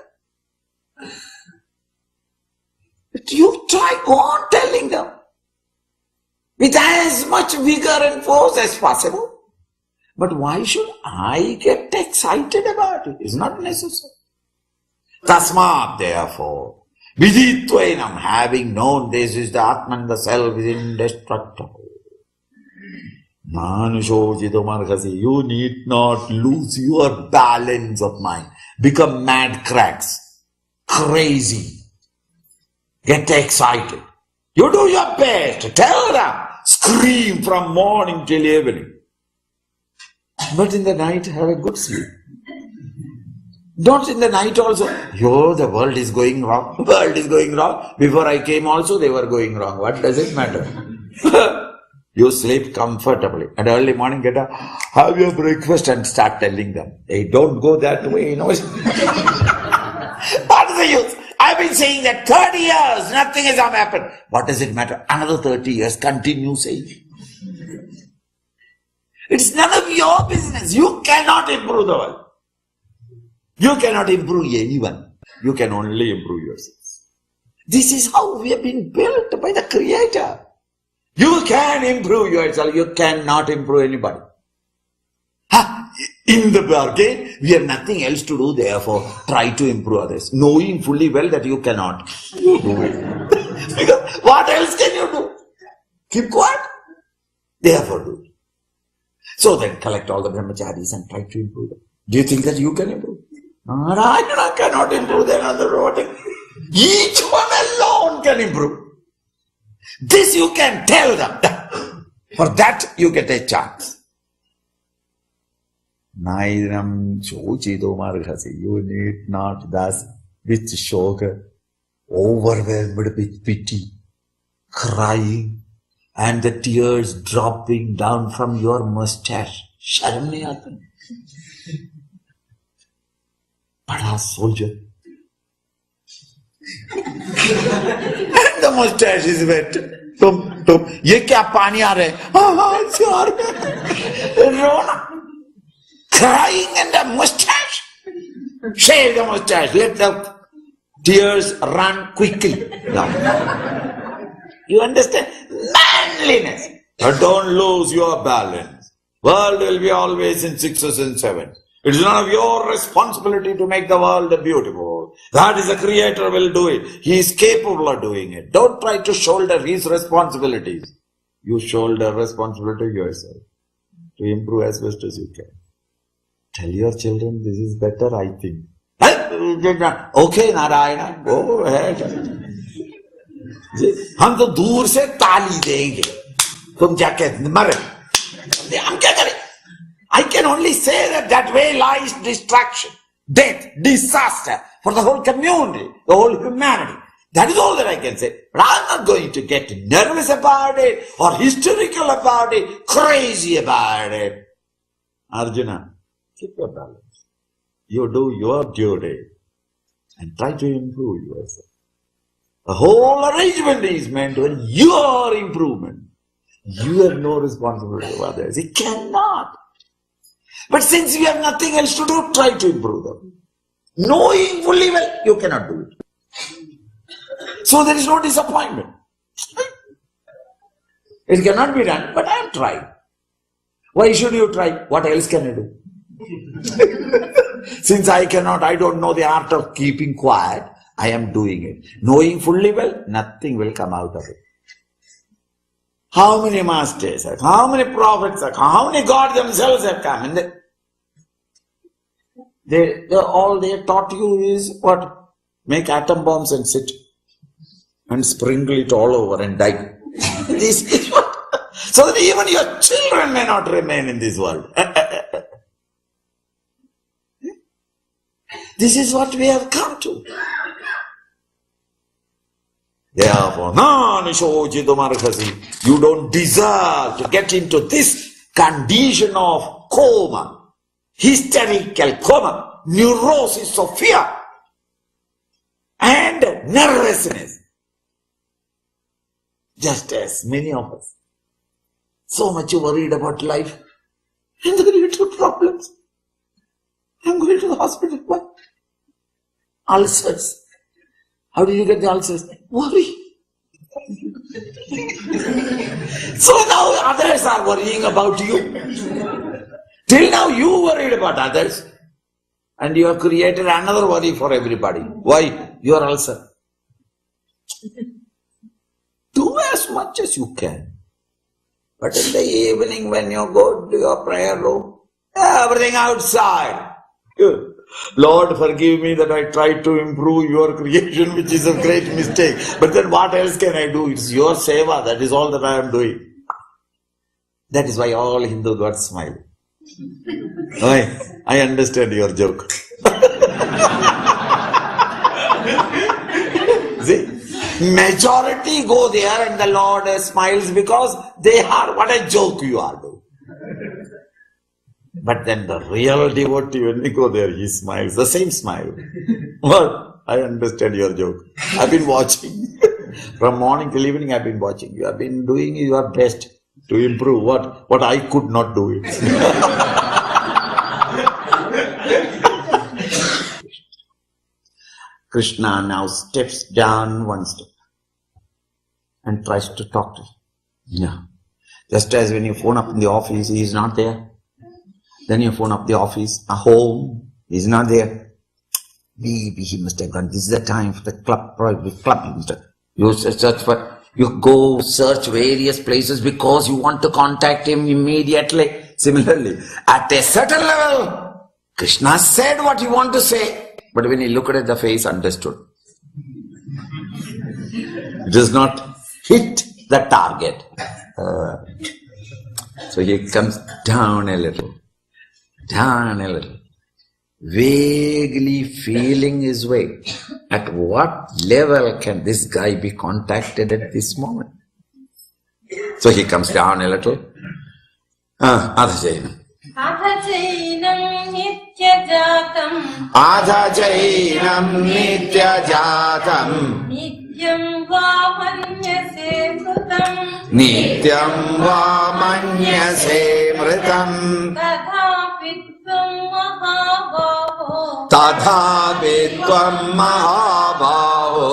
But you try, go on telling them with as much vigor and force as possible. But why should I get excited about it? It's not necessary. Tasmat, therefore, Viditvainam, having known this is the Atman, the self is indestructible. Manushojidomarghasi, you need not lose your balance of mind. Become mad cracks, crazy, get excited. You do your best, tell them, scream from morning till evening. But in the night, have a good sleep. Not in the night also. Yo, the world is going wrong. World is going wrong. Before I came also, they were going wrong. What does it matter? You sleep comfortably. And early morning, get up, have your breakfast and start telling them. Hey, don't go that way, you know. What is the use? I've been saying that 30 years, nothing has happened. What does it matter? Another 30 years, continue saying. It's none of your business. You cannot improve the world. You cannot improve anyone. You can only improve yourselves. This is how we have been built by the Creator. You can improve yourself. You cannot improve anybody. In the bargain, we have nothing else to do. Therefore, try to improve others, knowing fully well that you cannot do it. Because what else can you do? Keep quiet. Therefore, do it. So then, collect all the brahmacharis and try to improve them. Do you think that you can improve? I cannot improve them. Each one alone can improve. This you can tell them. For that you get a chance. Naidam chochido marghasi. You need not thus with shock, overwhelmed with pity, crying, and the tears dropping down from your mustache. Sharam nahi aata. Bada soldier. And the mustache is wet. ये क्या पानी आ रहे हैं? Crying and the mustache. Shave the mustache. Let the tears run quickly. Now, you understand? Manliness. But don't lose your balance. World will be always in 6s and 7s. It is none of your responsibility to make the world beautiful. That is the Creator will do it. He is capable of doing it. Don't try to shoulder his responsibilities. You shoulder responsibility yourself to improve as best as you can. Tell your children this is better, I think. Okay, Narayana, go ahead. हम तो दूर से ताली देंगे. तुम जाके मरे. हम क्या करें? I can only say that that way lies destruction, death, disaster for the whole community, the whole humanity. That is all that I can say. But I'm not going to get nervous about it or hysterical about it, crazy about it. Arjuna, keep your balance. You do your duty and try to improve yourself. The whole arrangement is meant for your improvement. You have no responsibility for others. You cannot. But since you have nothing else to do, try to improve them. Knowing fully well, you cannot do it. So there is no disappointment. It cannot be done, but I have tried. Why should you try? What else can I do? Since I cannot, I don't know the art of keeping quiet, I am doing it. Knowing fully well, nothing will come out of it. How many masters have, how many prophets have come, how many gods themselves have come, and all they taught you is what? Make atom bombs and sit and sprinkle it all over and die. This is what, so that even your children may not remain in this world. This is what we have come to. Therefore, you don't deserve to get into this condition of coma, hysterical coma, neurosis of fear, and nervousness. Just as many of us. So much worried about life, and then you get problems. I'm going to the hospital. What? Ulcers. How did you get the ulcers? Worry. So now others are worrying about you. Till now you worried about others. And you have created another worry for everybody. Why? Your ulcer. Do as much as you can. But in the evening when you go to your prayer room, everything outside. Lord, forgive me that I tried to improve your creation, which is a great mistake. But then what else can I do? It's your seva. That is all that I am doing. That is why all Hindu gods smile. I understand your joke. See, majority go there and the Lord smiles because they are, what a joke you are doing. But then the real devotee, when we go there, he smiles, the same smile. Well, I understand your joke. I've been watching. From morning till evening I've been watching. You have been doing your best to improve what I could not do it. Krishna now steps down one step and tries to talk to him. Yeah. Just as when you phone up in the office, he is not there. Then you phone up the office, a home, he is not there. Maybe he must have gone. This is the time for the club. You search for, you go search various places because you want to contact him immediately. Similarly, at a certain level, Krishna said what you want to say, but when he looked at the face, understood. It does not hit the target. So he comes down a little, vaguely feeling his way. At what level can this guy be contacted at this moment? So he comes down a little. Adhajainam. Adhajainam nityajatam. Adhajainam nityajatam. Nityam va manyase mritam. Nityam va manyase mritam. Tadhapi tvam Tadhapi tvam mahabhaho.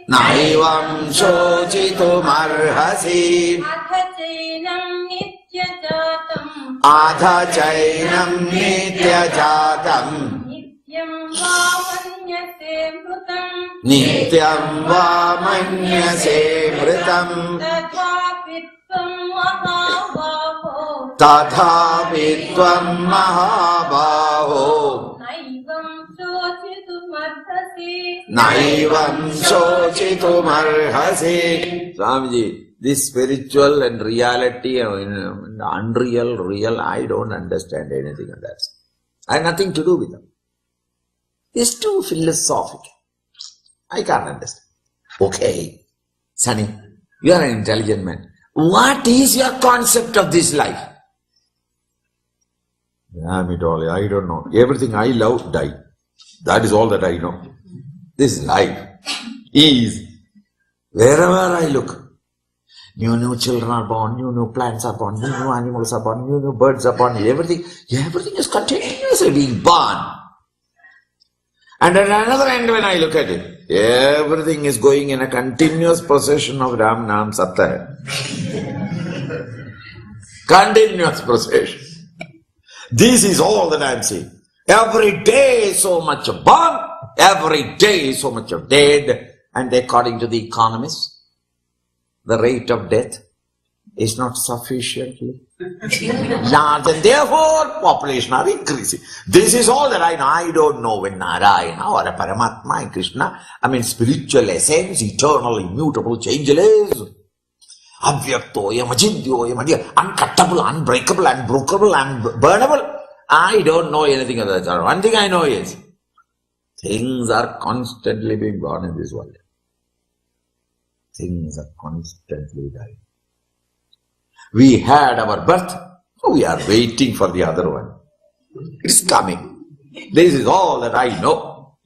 Naivam shochitum arhasi. Adhajainam nityajatam. Nityam va manyase mritam. Tadhapi tvam mahabhaho. Naivam shochitum arhasi. Swamiji, this spiritual and reality and unreal, real, I don't understand anything of that. I have nothing to do with them. It's too philosophical. I can't understand. Okay, Sunny, you are an intelligent man. What is your concept of this life? Damn it all, I don't know. Everything I love, die. That is all that I know. This life is, wherever I look, new children are born, new plants are born, new animals are born, new birds are born, everything is continuously being born. And at another end when I look at it, everything is going in a continuous procession of Ram Nam Satta. Continuous procession. This is all that I am seeing. Every day so much born, every day so much of dead, and according to the economists, the rate of death is not sufficiently large, and therefore population are increasing. This is all that I know. I don't know when Narayana or a Paramatma and Krishna, spiritual essence, eternal, immutable, changeless, avyaktoyam, ajindyoyam, uncuttable, unbreakable, unbrokeable, unburnable. I don't know anything of that sort. One thing I know is, things are constantly being born in this world. Things are constantly dying. We had our birth, we are waiting for the other one. It's coming. This is all that I know.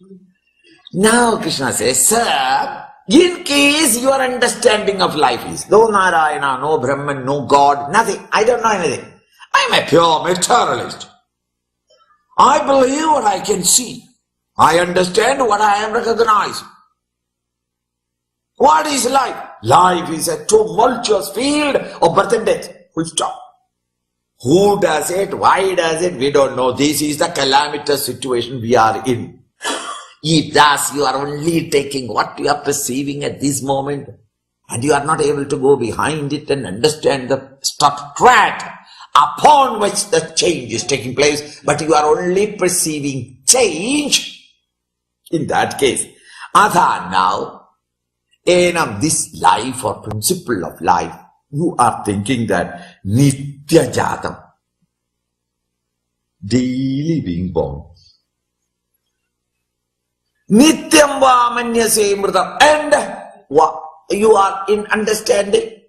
Now Krishna says, sir, in case your understanding of life is no Narayana, no Brahman, no God, nothing, I don't know anything. I am a pure materialist. I believe what I can see. I understand what I am recognized. What is life? Life is a tumultuous field of birth and death. Full stop. Who does it? Why does it? We don't know. This is the calamitous situation we are in. If thus you are only taking what you are perceiving at this moment, and you are not able to go behind it and understand the substrat upon which the change is taking place, but you are only perceiving change, in that case, Adha now, in this life or principle of life, you are thinking that Nitya Jatam. daily being born. Nityam va manyase mridam. And you are in understanding.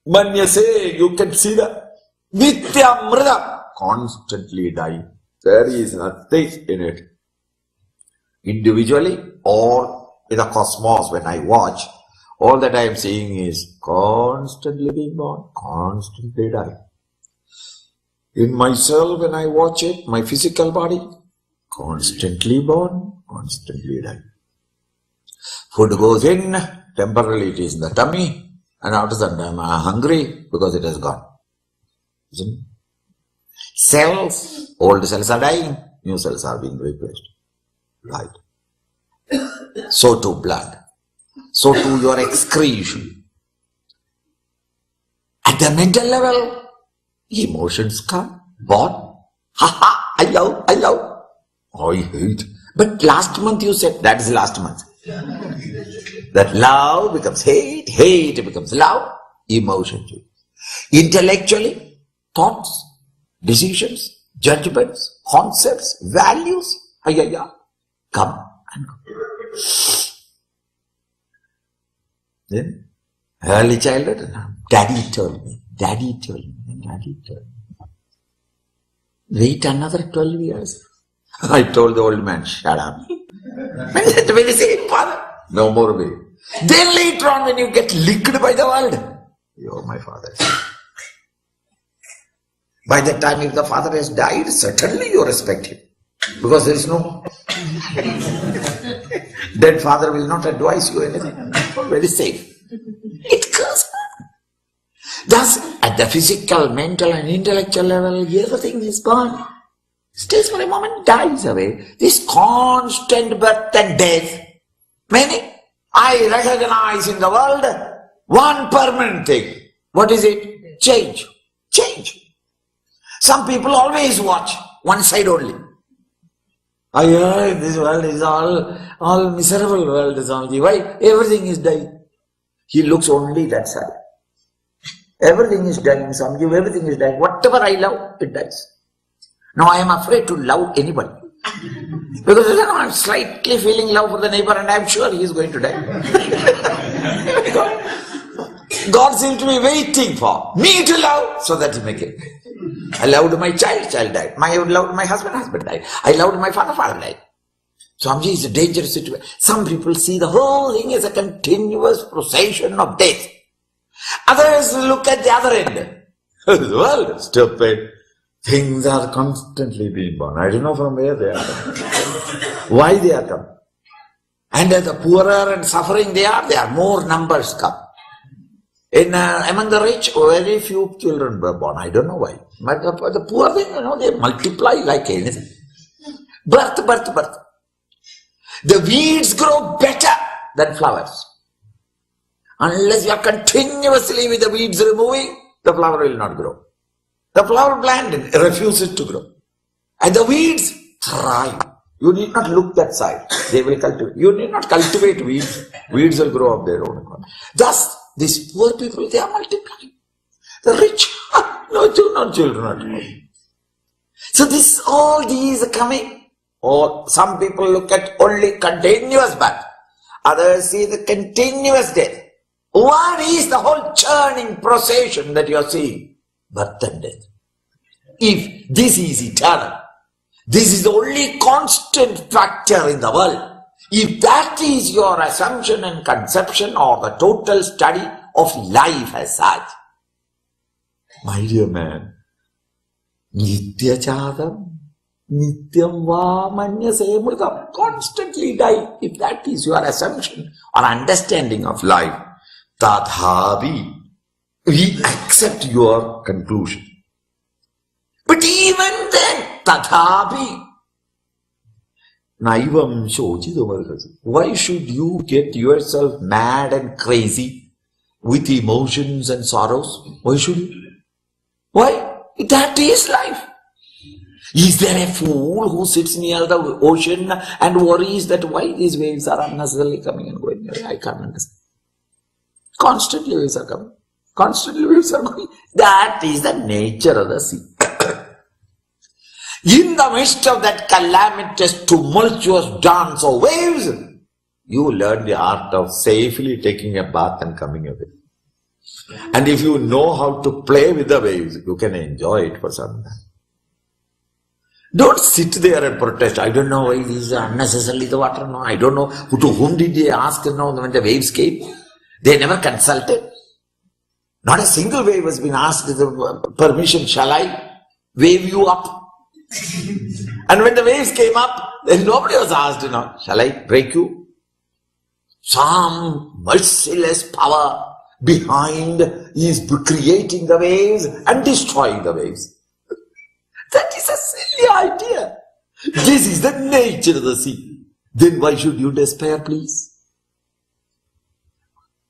Manyase, you can see that. Nityam mridam. Constantly dying. There is nothing in it. Individually or in the cosmos, when I watch, all that I am seeing is constantly being born, constantly dying. In myself, when I watch it, my physical body, constantly born, constantly dying. Food goes in, temporarily it is in the tummy, and after that I am hungry because it has gone. Isn't it? Cells, old cells are dying, new cells are being replaced. Right. So too blood. So too your excretion. At the mental level, emotions come, born. Ha ha, I love, I hate. But last month you said, that is last month. That love becomes hate, hate becomes love, emotion too. Intellectually, thoughts, decisions, judgments, concepts, values, come and go. Then, early childhood, daddy told me. Wait another 12 years. I told the old man, shut up. And that way they say, father, no more way. Then later on when you get licked by the world, you're my father. By that time if the father has died, certainly you respect him. Because there is no dead father will not advise you anything. Very safe. It goes on. Thus, at the physical, mental and intellectual level, everything is gone. Stays for a moment, dies away. This constant birth and death. Meaning, I recognize in the world one permanent thing. What is it? Change. Change. Some people always watch one side only. This world is all miserable world is only. Why? Everything is dying. He looks only that side. Everything is dying, Swamiji, everything is dying. Whatever I love, it dies. Now I am afraid to love anybody. Because I am slightly feeling love for the neighbor and I am sure he is going to die. God seems to be waiting for me to love so that he may get. I loved my child died. I loved my husband died. I loved my father died. Swamiji is a dangerous situation. Some people see the whole thing as a continuous procession of death. Others look at the other end. The world, stupid. Things are constantly being born. I don't know from where they are coming. Why they are coming. And the poorer and suffering they are more numbers come. Among the rich, very few children were born. I don't know why. But the poor, they multiply like anything. Birth. The weeds grow better than flowers. Unless you are continuously with the weeds removing, the flower will not grow. The flower plant refuses to grow. And the weeds thrive. You need not look that side. They will cultivate. You need not cultivate weeds. Weeds will grow of their own accord. Thus, these poor people, they are multiplying. The rich, no children at all. So all these are coming. Or some people look at only continuous birth. Others see the continuous death. What is the whole churning procession that you are seeing? Birth and death. If this is eternal, this is the only constant factor in the world. If that is your assumption and conception or the total study of life as such, my dear man, Nitya Chadam, Nityam va manyase mridam, constantly die. If that is your assumption or understanding of life, tadhavi, we accept your conclusion. But even then, tadhavi, naivam shochidamargasi. Why should you get yourself mad and crazy with emotions and sorrows? Why should you? Why? That is life. Is there a fool who sits near the ocean and worries that why these waves are unnecessarily coming and going? I can't understand. Constantly waves are coming. Constantly waves are going. That is the nature of the sea. In the midst of that calamitous, tumultuous dance of waves, you learn the art of safely taking a bath and coming away. And if you know how to play with the waves, you can enjoy it for some time. Don't sit there and protest. I don't know why these are unnecessarily the water. No, I don't know. To whom did they ask when the waves came? They never consulted. Not a single wave has been asked the permission. Shall I wave you up? And when the waves came up, then nobody was asked, shall I break you? Some merciless power behind is creating the waves and destroying the waves. That is a silly idea. This is the nature of the sea. Then why should you despair, please?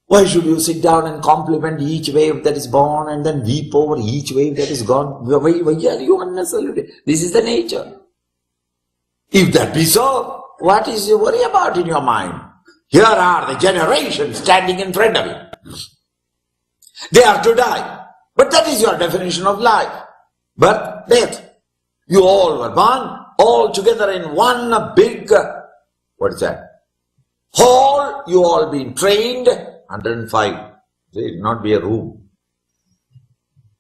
Why should you sit down and compliment each wave that is born and then weep over each wave that is gone? Why are you unnecessarily? This is the nature. If that be so, what is you worry about in your mind? Here are the generations standing in front of you. They are to die. But that is your definition of life. Birth, death. You all were born all together in one big, what is that? Hall. You all been trained. 105. So it will not be a room.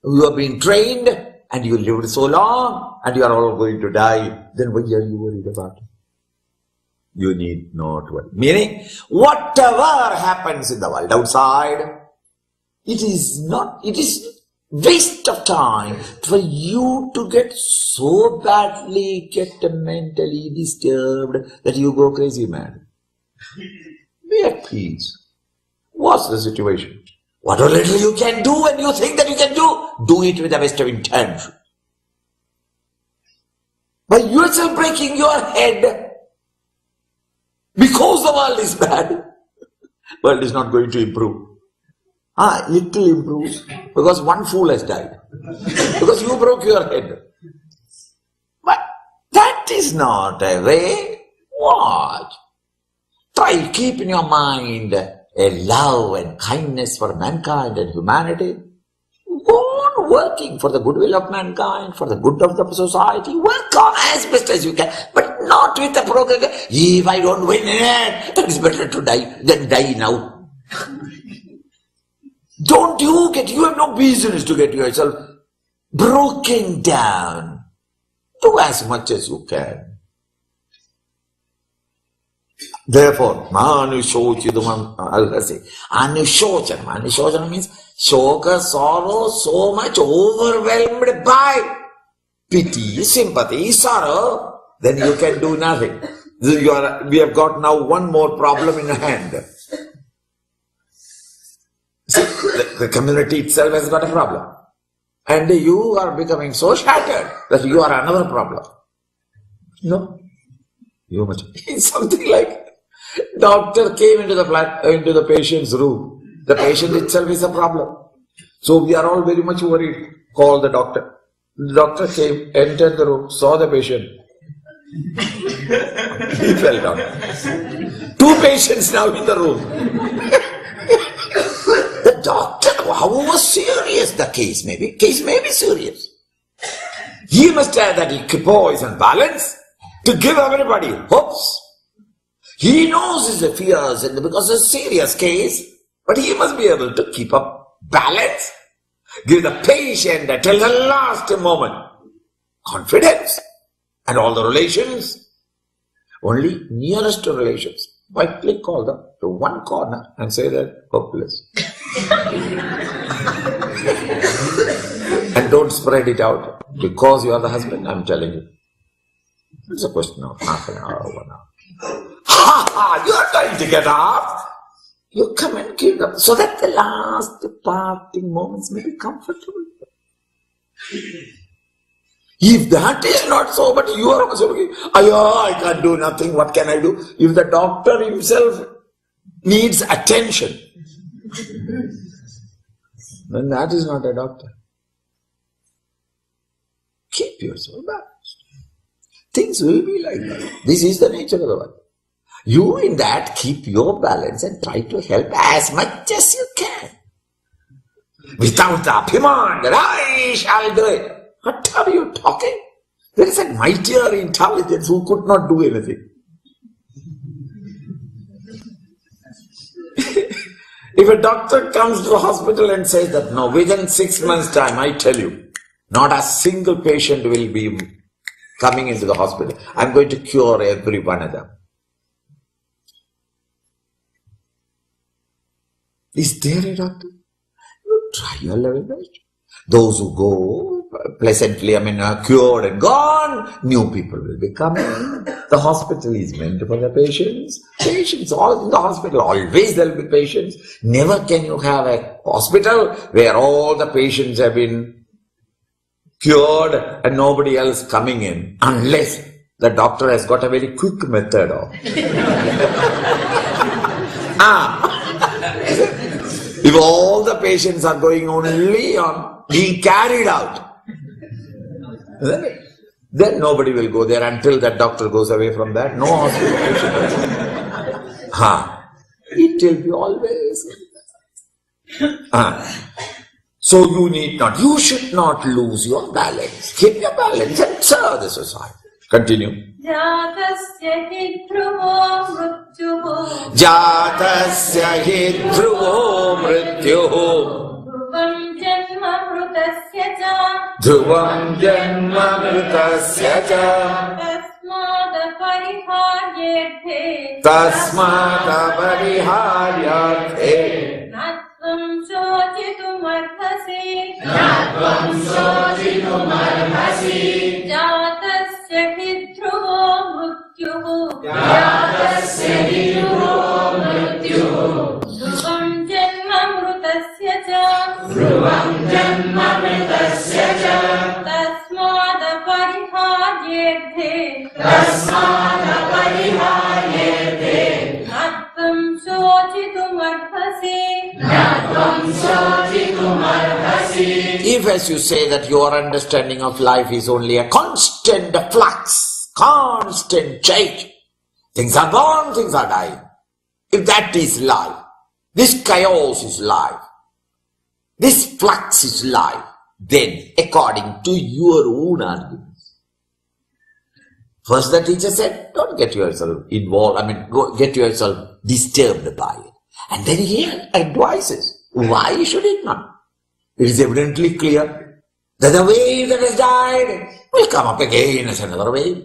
You have been trained and you lived so long and you are all going to die. Then why are you worried about it? You need not worry. Meaning, whatever happens in the world outside, it is waste of time for you to get so badly mentally disturbed that you go crazy mad. Be at peace. What's the situation? Whatever little you can do and you think that you can do it with the best of intention. By yourself breaking your head because the world is bad, world is not going to improve. It will improve because one fool has died. Because you broke your head. But that is not a way. What? Try keep in your mind a love and kindness for mankind and humanity. Go on working for the goodwill of mankind, for the good of the society. Work on as best as you can, but not with the program. If I don't win it, it's better to die than die now. You have no business to get yourself broken down. Do as much as you can. Therefore, Anushochana means shoka, sorrow, so much overwhelmed by pity, sympathy, sorrow, then you can do nothing. We have got now one more problem in hand. See, the community itself has got a problem. And you are becoming so shattered that you are another problem. No. You must. It's something like doctor came into the patient's room. The patient itself is a problem. So we are all very much worried. Call the doctor. The doctor came, entered the room, saw the patient. He fell down. 2 patients now in the room. The doctor, however serious the case may be serious. He must have that equipoise and balance to give everybody hopes. He knows his fears and because it's a serious case, but he must be able to keep up balance, give the patient till the last moment confidence, and all the relations, only nearest relations, quietly call them to one corner and say that hopeless. And don't spread it out because you are the husband, I'm telling you. It's a question of half an hour, 1 hour. You are trying to get off. You come and give them so that the last parting moments may be comfortable. If that is not so, but you are also looking, I can't do nothing, what can I do? If the doctor himself needs attention, then that is not a doctor. Keep yourself balanced. Things will be like that. This is the nature of the world. You in that keep your balance and try to help as much as you can. Without the abhiman that I shall do it. What are you talking? There is a mightier intelligence who could not do anything. If a doctor comes to the hospital and says that, no, within 6 months' time, I tell you, not a single patient will be coming into the hospital. I'm going to cure every one of them. Is there a doctor? You try your level best. Those who go pleasantly, cured and gone, new people will be coming. The hospital is meant for the patients. Patients, all in the hospital, always there will be patients. Never can you have a hospital where all the patients have been cured and nobody else coming in, unless the doctor has got a very quick method of. If all the patients are going only on being carried out, then nobody will go there until that doctor goes away from that. No hospital patient. It will be always. So you should not lose your balance. Keep your balance and serve the society. Continue. Jatasya hi dhruvo mrityuh. Jatasya hi dhruvo mrityuh. Dhruvam janma mrutasya cha. Dhruvam janma mrutasya cha. Tasmad pariharyarthe. Tasmad pariharyarthe. Natvam shojitumarhasi. Natvam shojitumarhasi. Jatasya hi dhruvo mrityuh. Jatasya hi dhruvo mrityuh. Dhruvam janma mrutasya cha. Dhruvam janma mritasya cha. Tasmad pariharyarthe. Tasmad pariharyarthe. Natvam shojitumarhasi. Natvam shojitumarhasi. If, as you say, that your understanding of life is only a constant flux, constant change, things are born, things are dying. If that is life, this chaos is life, this flux is life, then according to your own arguments. First the teacher said, don't get yourself involved, get yourself disturbed by it. And then he advises, why should it not? It is evidently clear that the wave that has died will come up again as another wave.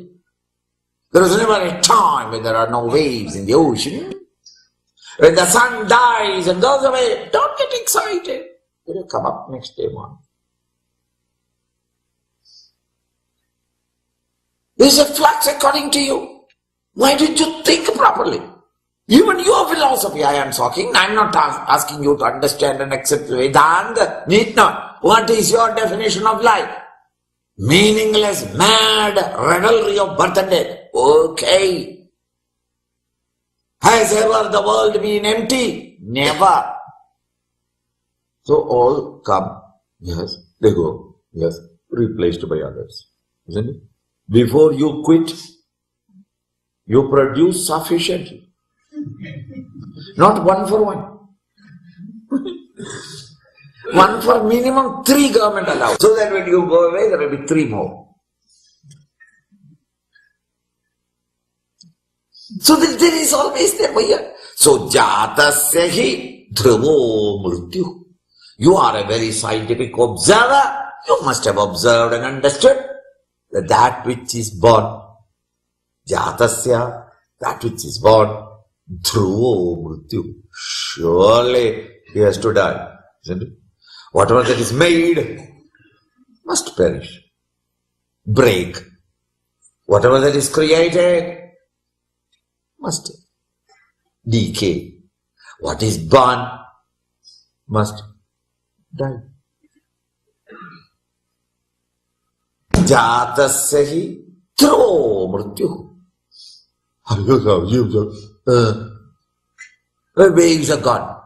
There is never a time when there are no waves in the ocean. When the sun dies and goes away, don't get excited. It will come up next day morning. There is a flux according to you. Why did you think properly? Even your philosophy I am talking. I am not asking you to understand and accept Vedanta. Need not. What is your definition of life? Meaningless, mad revelry of birth and death. Okay. Has ever the world been empty? Never. So all come, yes, they go, yes, replaced by others. Isn't it? Before you quit, you produce sufficiently. Not one for one. One for minimum 3 government allows. So that when you go away, there will be 3 more. So there is always there. So jatasya hi dhruvo mrityuh. You are a very scientific observer. You must have observed and understood that that which is born, jatasya, that which is born, dhruvo mrityuh. Surely he has to die, isn't it? Whatever that is made must perish, break. Whatever that is created must decay. What is born must die. Jatasya hi dhruvo mrityuh. Waves are gone.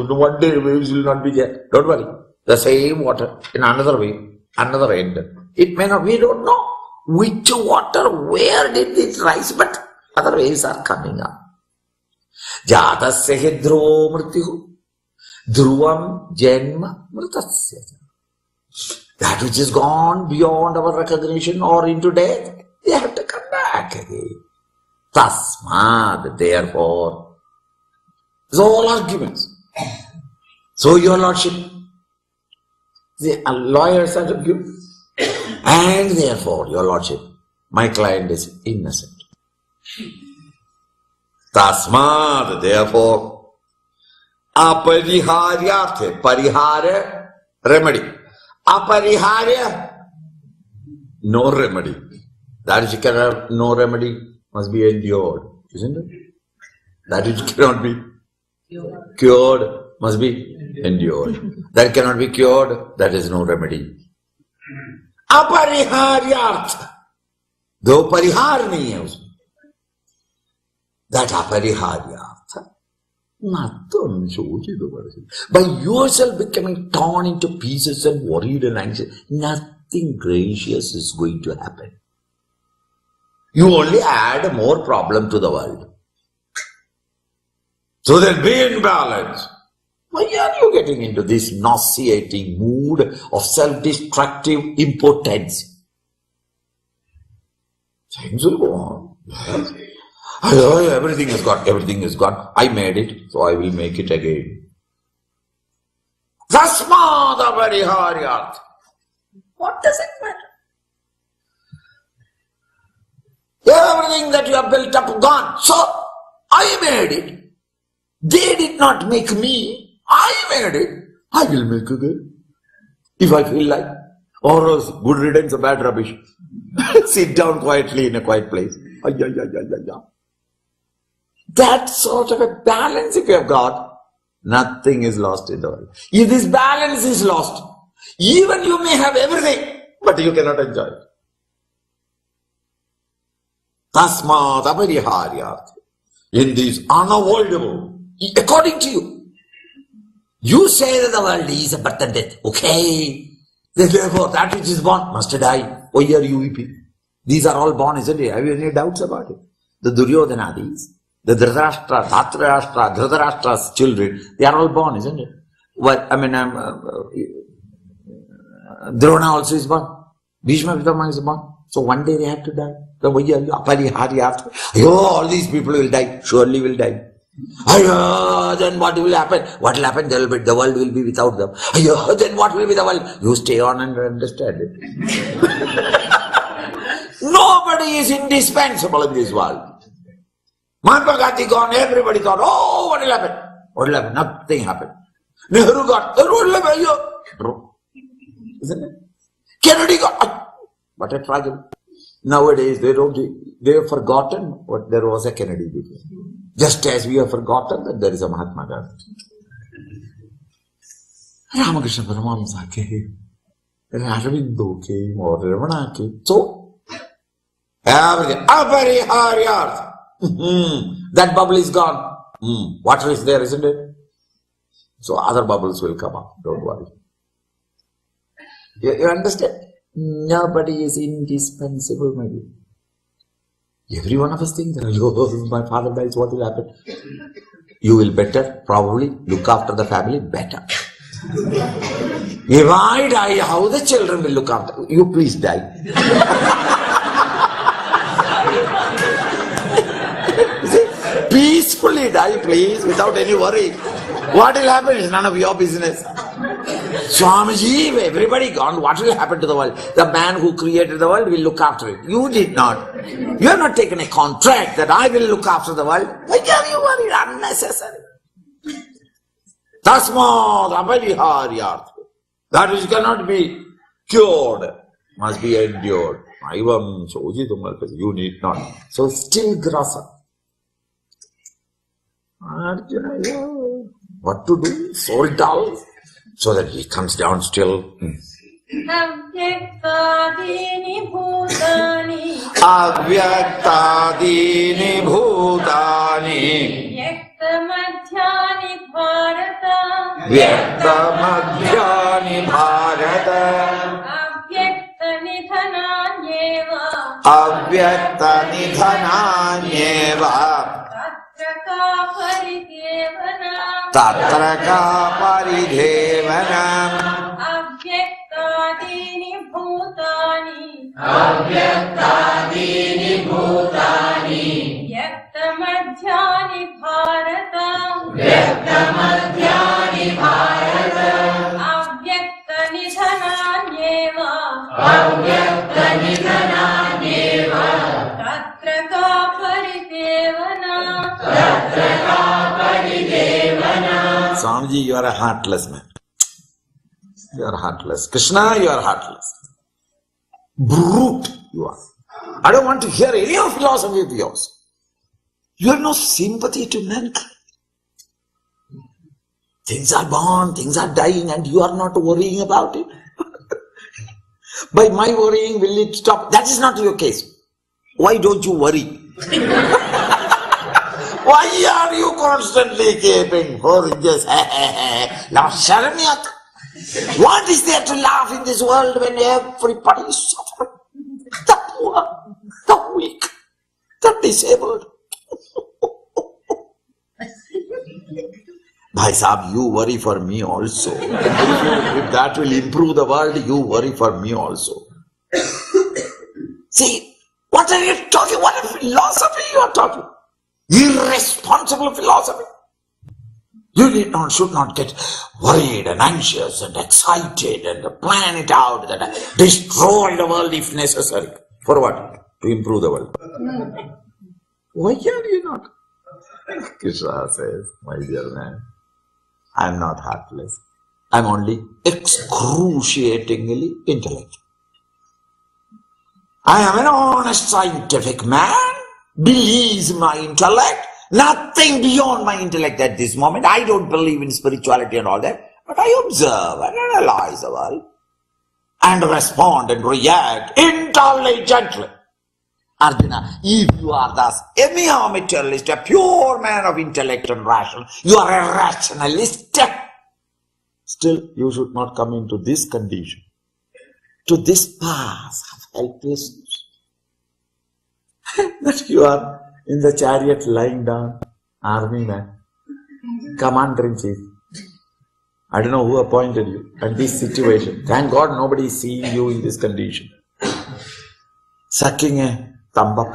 One day waves will not be there. Don't worry. The same water in another wave, another end. It may not, we don't know which water, where did it rise, but other waves are coming up. Jatasya hi dhruvo mrityuh. Dhruvam janma mritasya. That which is gone beyond our recognition or into death, they have to come back again. Tasmad, therefore. It's all arguments. So, your Lordship, the lawyers are to give. And therefore, your Lordship, my client is innocent. Tasmad, therefore, apariharyarthe, parihara, remedy. Apariharya, no remedy. That which cannot have no remedy must be endured, isn't it? That which cannot be cured must be endured. That cannot be cured, that is no remedy. Apariharyartha, though parihar nahi hai usme, that apariharyartha, nothing shows you. By yourself becoming torn into pieces and worried and anxious, nothing gracious is going to happen. You only add more problem to the world. So then be in balance. Why are you getting into this nauseating mood of self-destructive impotence? Things will go on. Yes. Everything is gone. I made it, so I will make it again. Tasmada pariharyartha. What does it matter? Everything that you have built up gone. So, I made it. They did not make me. I made it. I will make again. If I feel like. Or else, good riddance of bad rubbish. Sit down quietly in a quiet place. That sort of a balance if you have got, nothing is lost in the world. If this balance is lost, even you may have everything, but you cannot enjoy it. Tasmad apariharyartha. In this unavoidable, according to you, you say that the world is a birth and death. Okay. Therefore, that which is born must die. Why are you weeping? These are all born, isn't it? Have you any doubts about it? The Duryodhanadis, the Dhritarashtra, Dhatarashtra, Dhritarashtra's children, they are all born, isn't it? Well, I mean, Drona also is born. Bhishma Pitama is born. So one day they have to die. So why are you apariharyartha? All these people will die. Surely will die. Then what will happen? What will happen? The world will be without them. Then what will be the world? You stay on and understand it. Nobody is indispensable in this world. Mahatma Gandhi gone, everybody thought, oh, what will happen? What will happen? Nothing happened. Nehru got, what will happen? Isn't it? Kennedy got, what a tragedy. Nowadays, they have forgotten what there was a Kennedy before. Just as we have forgotten that there is a Mahatma Gandhi. Ramakrishna Paramahamsa came, Aurobindo came, or Ramana came. So, everything, apariharyartha. That bubble is gone. Water is there, isn't it? So other bubbles will come up. Don't worry. You understand? Nobody is indispensable, my dear. Every one of us thinks, oh, my father dies, what will happen? You will better, probably, look after the family better. If I die, how the children will look after? You please die. Peacefully die, please, without any worry. What will happen is none of your business. Swamiji, everybody gone, what will happen to the world? The man who created the world will look after it. You did not. You have not taken a contract that I will look after the world. Why are you worried? Unnecessary. Tasmad apariharyartha. That which cannot be cured must be endured. You need not. So still grasa. Arjuna, what to do? So dull. So that he comes down still. Avyaktadini bhutani. Avyaktadini bhutani. Vyaktamadhyani bharata. Vyaktamadhyani bharata. Avyaktanidhananyeva. Avyaktanidhananyeva. Tatraka paridevanam. Avyaktadini भूतानि अव्यक्तादीनि भूतानि व्यक्तमध्यानि भारत व्यक्तमध्यानि भारत अव्यक्तनिधनान्येव अव्यक्तनिधनान्येव तत्र का परिदेवना तत्र का परिदेवना. Swamiji, you are a heartless man. You are heartless. Krishna, you are heartless. Brute you are. I don't want to hear any of philosophy of yours. You have no sympathy to mankind. Things are born, things are dying, and you are not worrying about it. By my worrying, will it stop? That is not your case. Why don't you worry? Why are you constantly keeping for this? What is there to laugh in this world when everybody is suffering? The poor, the weak, the disabled. Bhai Sahib, you worry for me also. If that will improve the world, you worry for me also. See, what are you talking? What a philosophy you are talking. Irresponsible philosophy. You should not get worried and anxious and excited and plan it out and destroy the world if necessary. For what? To improve the world. Why are you not? Krishna says, my dear man, I am not heartless. I am only excruciatingly intellectual. I am an honest scientific man. Believes my intellect. Nothing beyond my intellect at this moment. I don't believe in spirituality and all that. But I observe and analyze the world. And respond and react intelligently. Arjuna, if you are thus a mere materialist, a pure man of intellect and ration, you are a rationalist. Still, you should not come into this condition, to this path of helplessness. That you are in the chariot lying down, army man, commander-in-chief. I don't know who appointed you at this situation. Thank God nobody is seeing you in this condition. Sucking a thumb up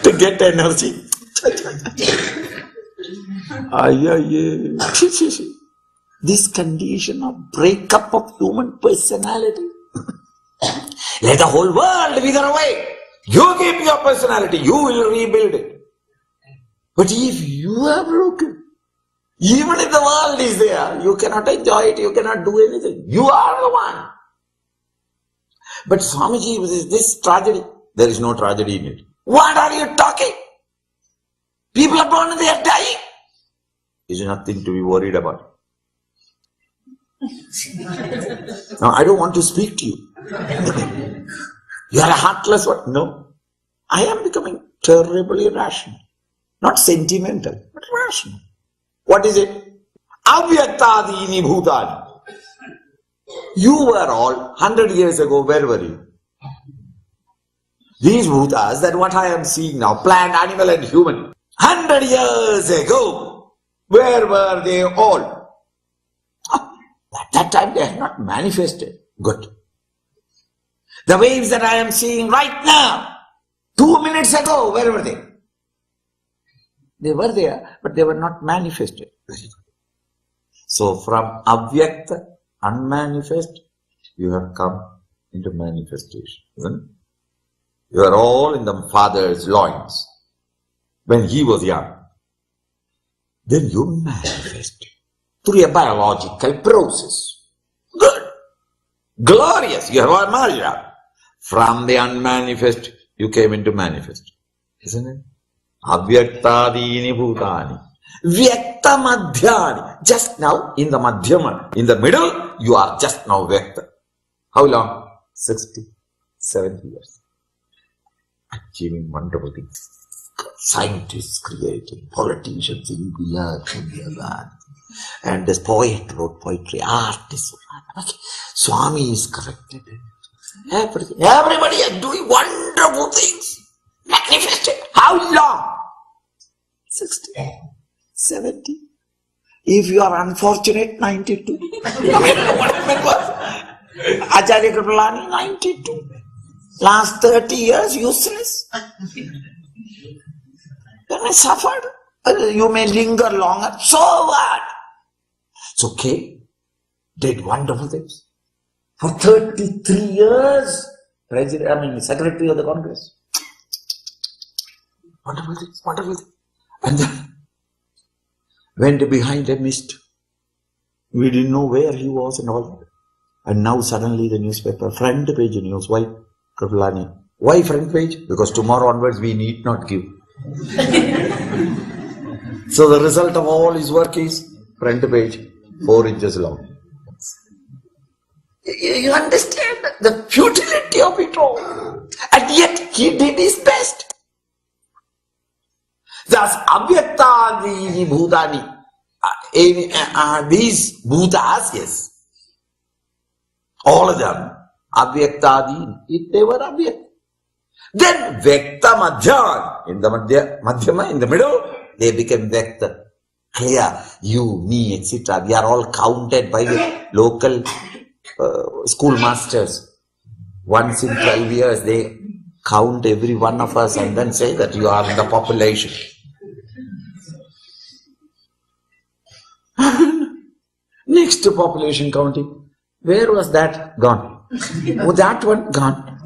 to get energy. This condition of breakup of human personality. Let the whole world wither away. You keep your personality, you will rebuild it. But if you are broken, even if the world is there, you cannot enjoy it, you cannot do anything. You are the one. But Swamiji, this tragedy, there is no tragedy in it. What are you talking? People are born and they are dying. Is nothing to be worried about. Now, I don't want to speak to you. You are a heartless one. No. I am becoming terribly rational. Not sentimental, but rational. What is it? Avyaktadini bhutani. You were all 100 years ago, where were you? These bhutas, that what I am seeing now, plant, animal and human, 100 years ago, where were they all? At that time they had not manifested. Good. The waves that I am seeing right now, 2 minutes ago, where were they? They were there, but they were not manifested. So from avyakta, unmanifest, you have come into manifestation. Isn't it? You are all in the father's loins when he was young. Then you manifested through a biological process. Good. Glorious. You have emerged out. From the unmanifest, you came into manifest. Isn't it? Avyaktadini bhutani. Vyakta madhyani. Just now, in the madhyama, in the middle, you are just now vyakta. How long? 60, 70 years. Achieving wonderful things. Scientists creating, politicians in India, and this poet wrote poetry, artists. Okay. Swami is corrected. Everybody is doing wonderful things. Magnificent. How long? 60, 70. If you are unfortunate, 92. I mean, what happened was, Acharya Kripalani, 92. Last 30 years, useless. Then I suffered. You may linger longer. So what? It's okay. Did wonderful things. For 33 years, Secretary of the Congress. Wonderful things, wonderful things. And then went behind a mist. We didn't know where he was and all that. And now suddenly the newspaper, front page news, why Kripalani? Why front page? Because tomorrow onwards we need not give. So the result of all his work is front page, 4 inches long. You understand the futility of it all. And yet he did his best. Thus, Abhyaktadi Bhutani. These Bhutas, yes. All of them. Abhyaktadi, they were Abhyakt. Then Vyakta Madhyan, in the Madhyama, in the middle, they became Vyakta. Clear, you, me, etc. We are all counted by the local schoolmasters. Once in 12 years, they count every one of us and then say that you are in the population. Next to population counting, where was that? Gone. Oh, that one gone.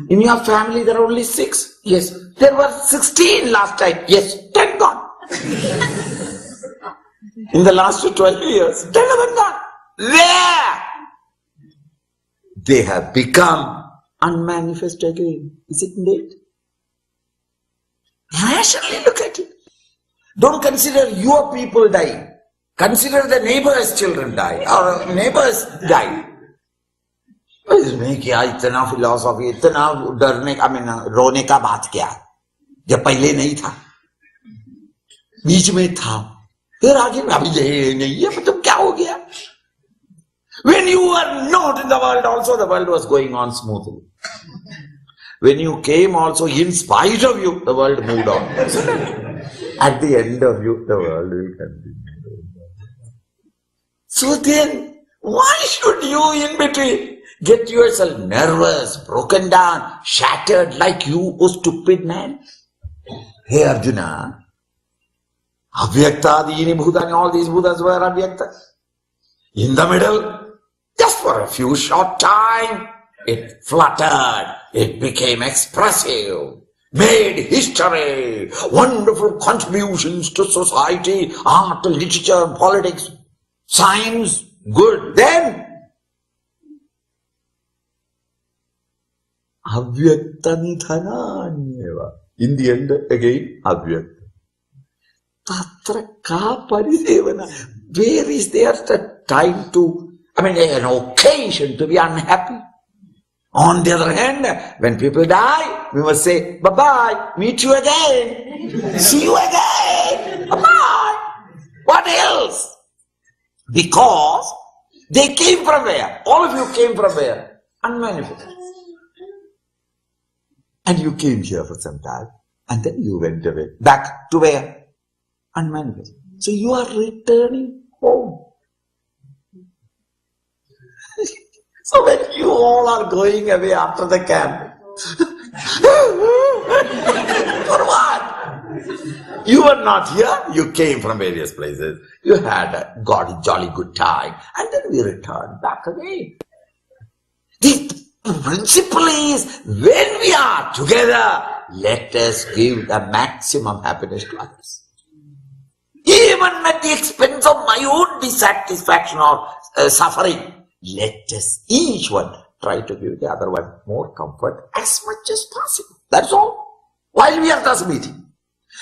In your family there are only 6. Yes. There were 16 last time. Yes. 10 gone. In the last 12 years, 10 of them gone. Where? They have become unmanifest again. Is it indeed? Rationally look at it. Don't consider your people dying. Consider the neighbor's children die, or neighbors die. इसमें क्या इतना philosophy, इतना डरने का, रोने का बात क्या? जब पहले नहीं था, बीच में था, फिर आगे अभी नहीं है, मतलब क्या हो गया? When you were not in the world, also the world was going on smoothly. When you came, also in spite of you, the world moved on. At the end of you, the world will continue. So then, why should you in between get yourself nervous, broken down, shattered like you, a stupid man? Hey Arjuna, Abhyaktadini Bhutani, all these Buddhas were Abhyakta. In the middle, just for a few short time, it fluttered, it became expressive, made history, wonderful contributions to society, art, literature, politics, science, good. Then, Abhyakta Nidhananyeva. In the end, again, Abhyakta. Tatra ka paridevana. Where is there the time to, an occasion to be unhappy? On the other hand, when people die, we must say, bye-bye, meet you again, see you again, bye-bye. What else? Because they came from where? All of you came from where? Unmanifest. And you came here for some time, and then you went away. Back to where? Unmanifest. So you are returning home. So when you all are going away after the camp, for what? You were not here, you came from various places, you had a jolly good time, and then we returned back again. The principle is, when we are together, let us give the maximum happiness to others. Even at the expense of my own dissatisfaction or suffering, let us each one try to give the other one more comfort as much as possible. That's all. While we are thus meeting.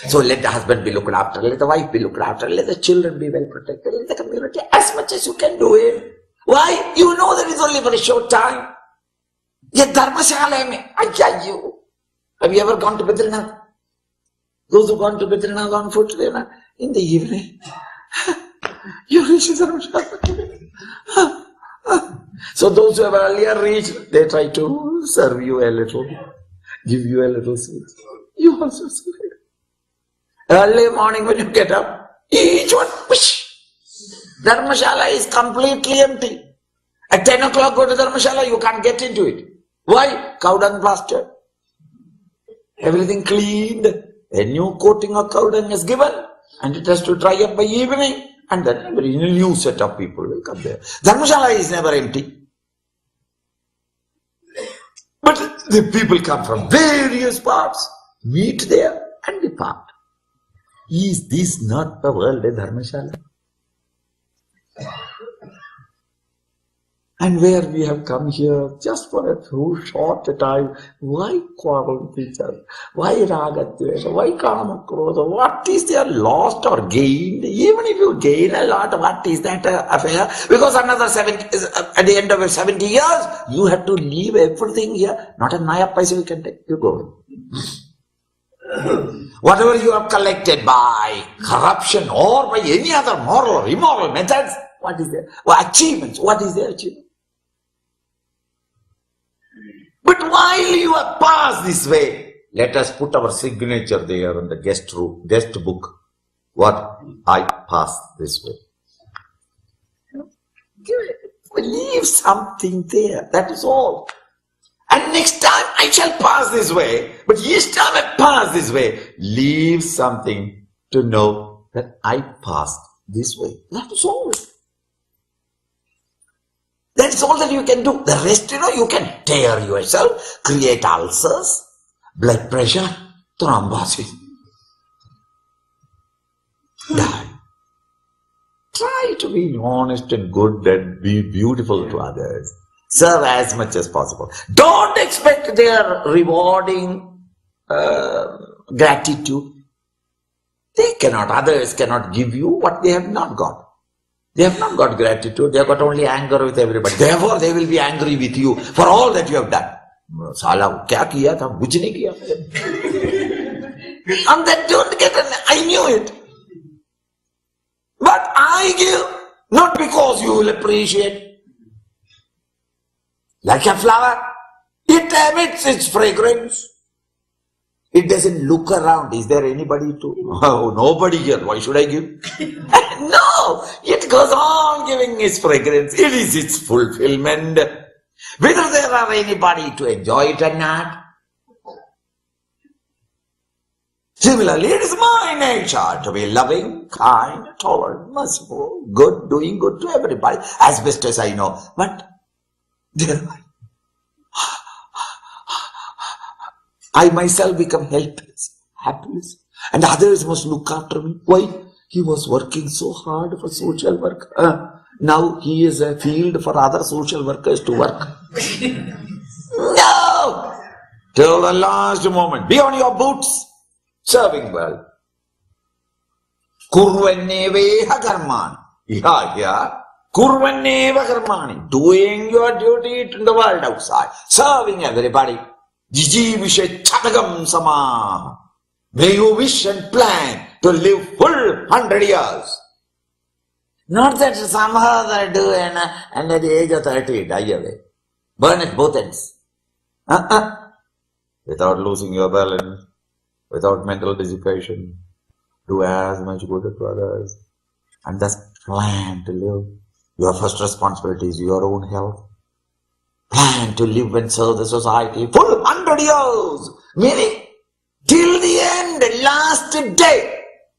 So let the husband be looked after, let the wife be looked after, let the children be well protected, let the community, as much as you can do it. Why? You know that it's only for a short time. Yet Dharmashala mein, I tell you. Have you ever gone to Badrinath? Those who gone to Badrinath on foot, in the evening, you reach Dharmashala. So those who have earlier reached, they try to serve you a little, give you a little sweet. You also serve. Early morning when you get up, each one, whoosh, Dharmashala is completely empty. At 10 o'clock go to Dharmashala, you can't get into it. Why? Cow dung plastered. Everything cleaned. A new coating of cow dung is given. And it has to dry up by evening. And then a new set of people will come there. Dharmashala is never empty. But the people come from various parts, meet there and depart. Is this not the world, a Dharmashala? And where we have come here just for a few short time, why quarrel with each other? Why ragatya? Why kama krodha? What is there lost or gained? Even if you gain a lot, what is that affair? Because another 70, at the end of 70 years, you have to leave everything here. Not a naya paisa you can take. You go. Whatever you have collected by corruption or by any other moral or immoral methods, what is there? Well, achievements, what is their achievement? But while you have passed this way, let us put our signature there in the guest book. What? I passed this way. Leave something there, that is all. And next time I shall pass this way, but each time I pass this way, leave something to know that I passed this way. That is all. That is all that you can do. The rest, you can tear yourself, create ulcers, blood pressure, thrombosis. Die. Try to be honest and good and be beautiful to others. Serve as much as possible. Don't expect their rewarding gratitude. Others cannot give you what they have not got. They have not got gratitude, they have got only anger with everybody. Therefore, they will be angry with you for all that you have done. Sala, kya kiya tha? Kuch nahi kiya. And then don't get I knew it. But I give, not because you will appreciate. Like a flower, it emits its fragrance. It doesn't look around. Is there anybody to? Oh, nobody here. Why should I give? No, it goes on giving its fragrance. It is its fulfillment. Whether there are anybody to enjoy it or not. Similarly, it is my nature to be loving, kind, tolerant, merciful, good, doing good to everybody, as best as I know. But there I myself become helpless, hapless, and others must look after me. Why? He was working so hard for social work. Now he is a field for other social workers to work. No! Till the last moment. Be on your boots. Serving well. Kurvanneveha karmani. Yeah. Kurvanneva karmani. Doing your duty in the world outside. Serving everybody. Jijivishe chatagam sama. May you wish and plan to live full 100 years. Not that somehow I do and at the age of 30 die away. Burn at both ends. Without losing your balance, without mental dissipation, do as much good to others. And thus plan to live. Your first responsibility is your own health. Plan to live and serve the society full 100 years. Meaning, till the end, last day.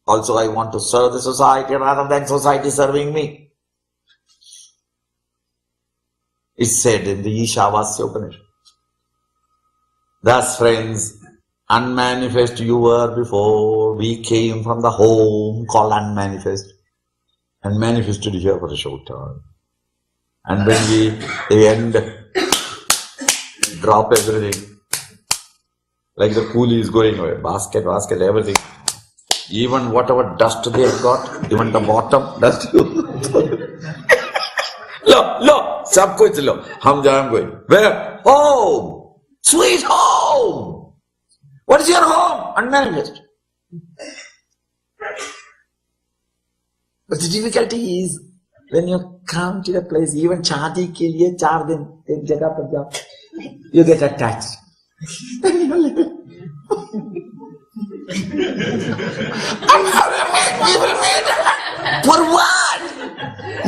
Also, I want to serve the society rather than society serving me. It's said in the Ishavasya Upanishad. Thus, friends, unmanifest you were before. We came from the home called unmanifest and manifested here for a short time. And when we, at the end, drop everything, like the coolie is going away, basket, everything. Even whatever dust they have got, even the bottom dust. Lo, sab kuch lo. Hum going. Where? Home. Sweet home. What is your home? Unmanifest. But the difficulty is, when you come to a place, even chaati ke liye 4 din, ek jagah par jao, you get attached. For what?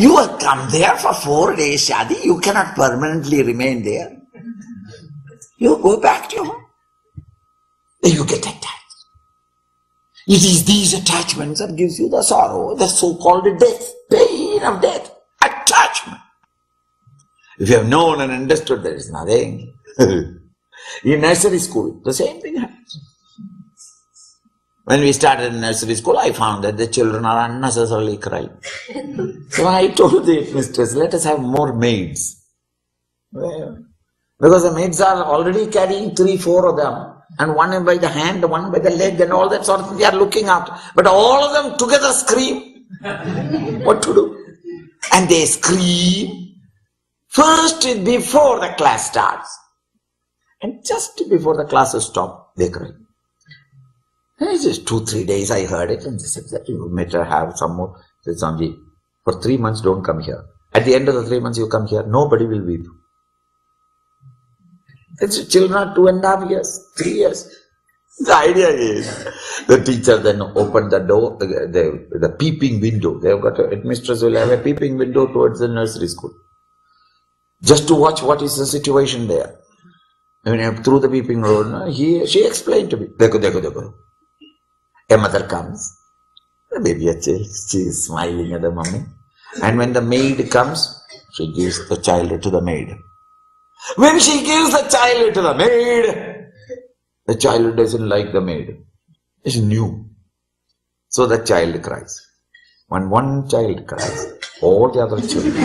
You have come there for 4 days, Shadi. You cannot permanently remain there. You go back to your home. Then you get attached. It is these attachments that gives you the sorrow, the so-called death, pain of death, attachment. If you have known and understood, there is nothing. In nursery school, the same thing happens. When we started in nursery school, I found that the children are unnecessarily crying. So I told the mistress, let us have more maids. Because the maids are already carrying 3-4 of them. And one by the hand, one by the leg and all that sort of thing. They are looking out. But all of them together scream. What to do? And they scream first before the class starts. And just before the classes stop, they cry. And it's just 2-3 days I heard it, and they said that you better have some more. Said, Swamiji, for 3 months don't come here. At the end of the 3 months you come here, nobody will weep. It's children are 2.5 years, 3 years. The idea is, the teacher then opened the door, the peeping window. They have got a headmistress will have a peeping window towards the nursery school. Just to watch what is the situation there. When through the peeping road, she explained to me. Dekho. A mother comes, the baby, she is smiling at the mummy. And when the maid comes, she gives the child to the maid. When she gives the child to the maid, the child doesn't like the maid. It's new. So the child cries. When one child cries, all the other children.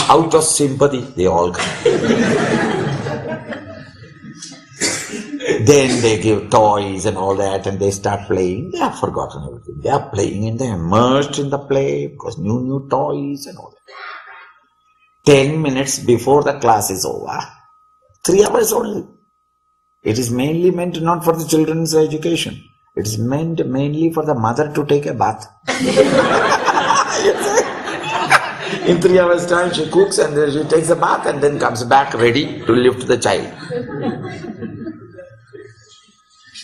Out of sympathy, they all cry. Then they give toys and all that, and they start playing. They have forgotten everything. They are playing and they are immersed in the play because new toys and all that. 10 minutes before the class is over, 3 hours only. It is mainly meant not for the children's education. It is meant mainly for the mother to take a bath. In 3 hours time she cooks and then she takes a bath and then comes back ready to lift the child.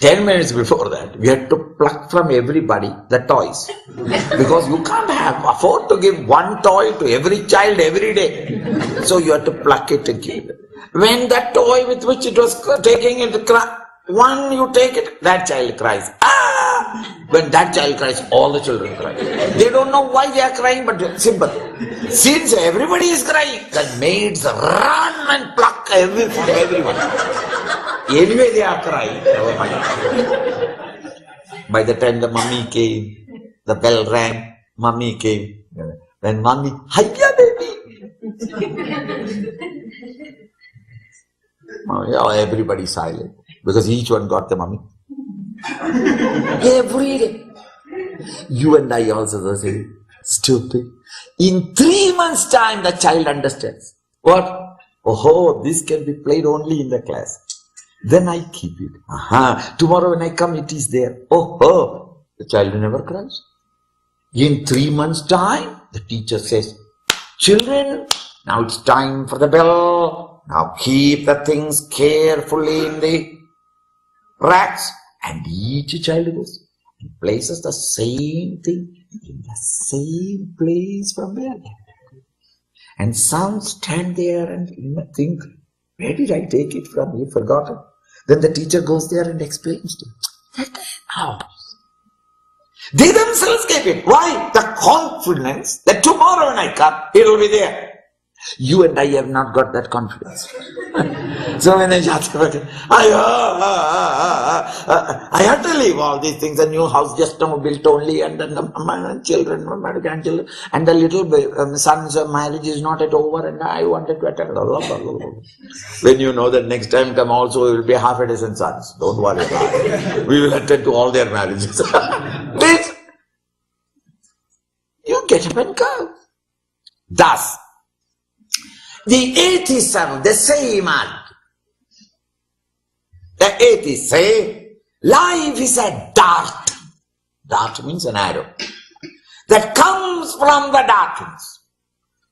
10 minutes before that, we had to pluck from everybody the toys. Because you can't afford to give one toy to every child every day. So you have to pluck it and give it. When that toy with which it was taking it, one you take it, that child cries. Ah! When that child cries, all the children cry. They don't know why they are crying, but sympathy. Since everybody is crying, the maids run and pluck everyone. Anyway, they are crying. Never mind. By the time the mummy came, the bell rang, mummy came. Then mummy, hiya baby. Everybody silent because each one got the mummy. Every day. You and I also the same. Stupid. In 3 months' time, the child understands. What? Oh, this can be played only in the class. Then I keep it. Aha. Tomorrow when I come, it is there. Oh. The child never cries. In 3 months' time, the teacher says, children, now it's time for the bell. Now keep the things carefully in the racks. And each child goes and places the same thing in the same place from where they are. And some stand there and think, where did I take it from? You've forgotten. Then the teacher goes there and explains to them. They themselves gave it. Why? The confidence that tomorrow when I come, it will be there. You and I have not got that confidence. So when I had to leave all these things, a new house just now built only, and then my children, my grandchildren, and the little son's marriage is not yet over, and I wanted to attend. When you know that next time come also, it will be half a dozen sons. Don't worry about it. We will attend to all their marriages. Please, you get up and go. Thus, the atheists have the same argument. The atheists say, life is a dart. Dart means an arrow. That comes from the darkness,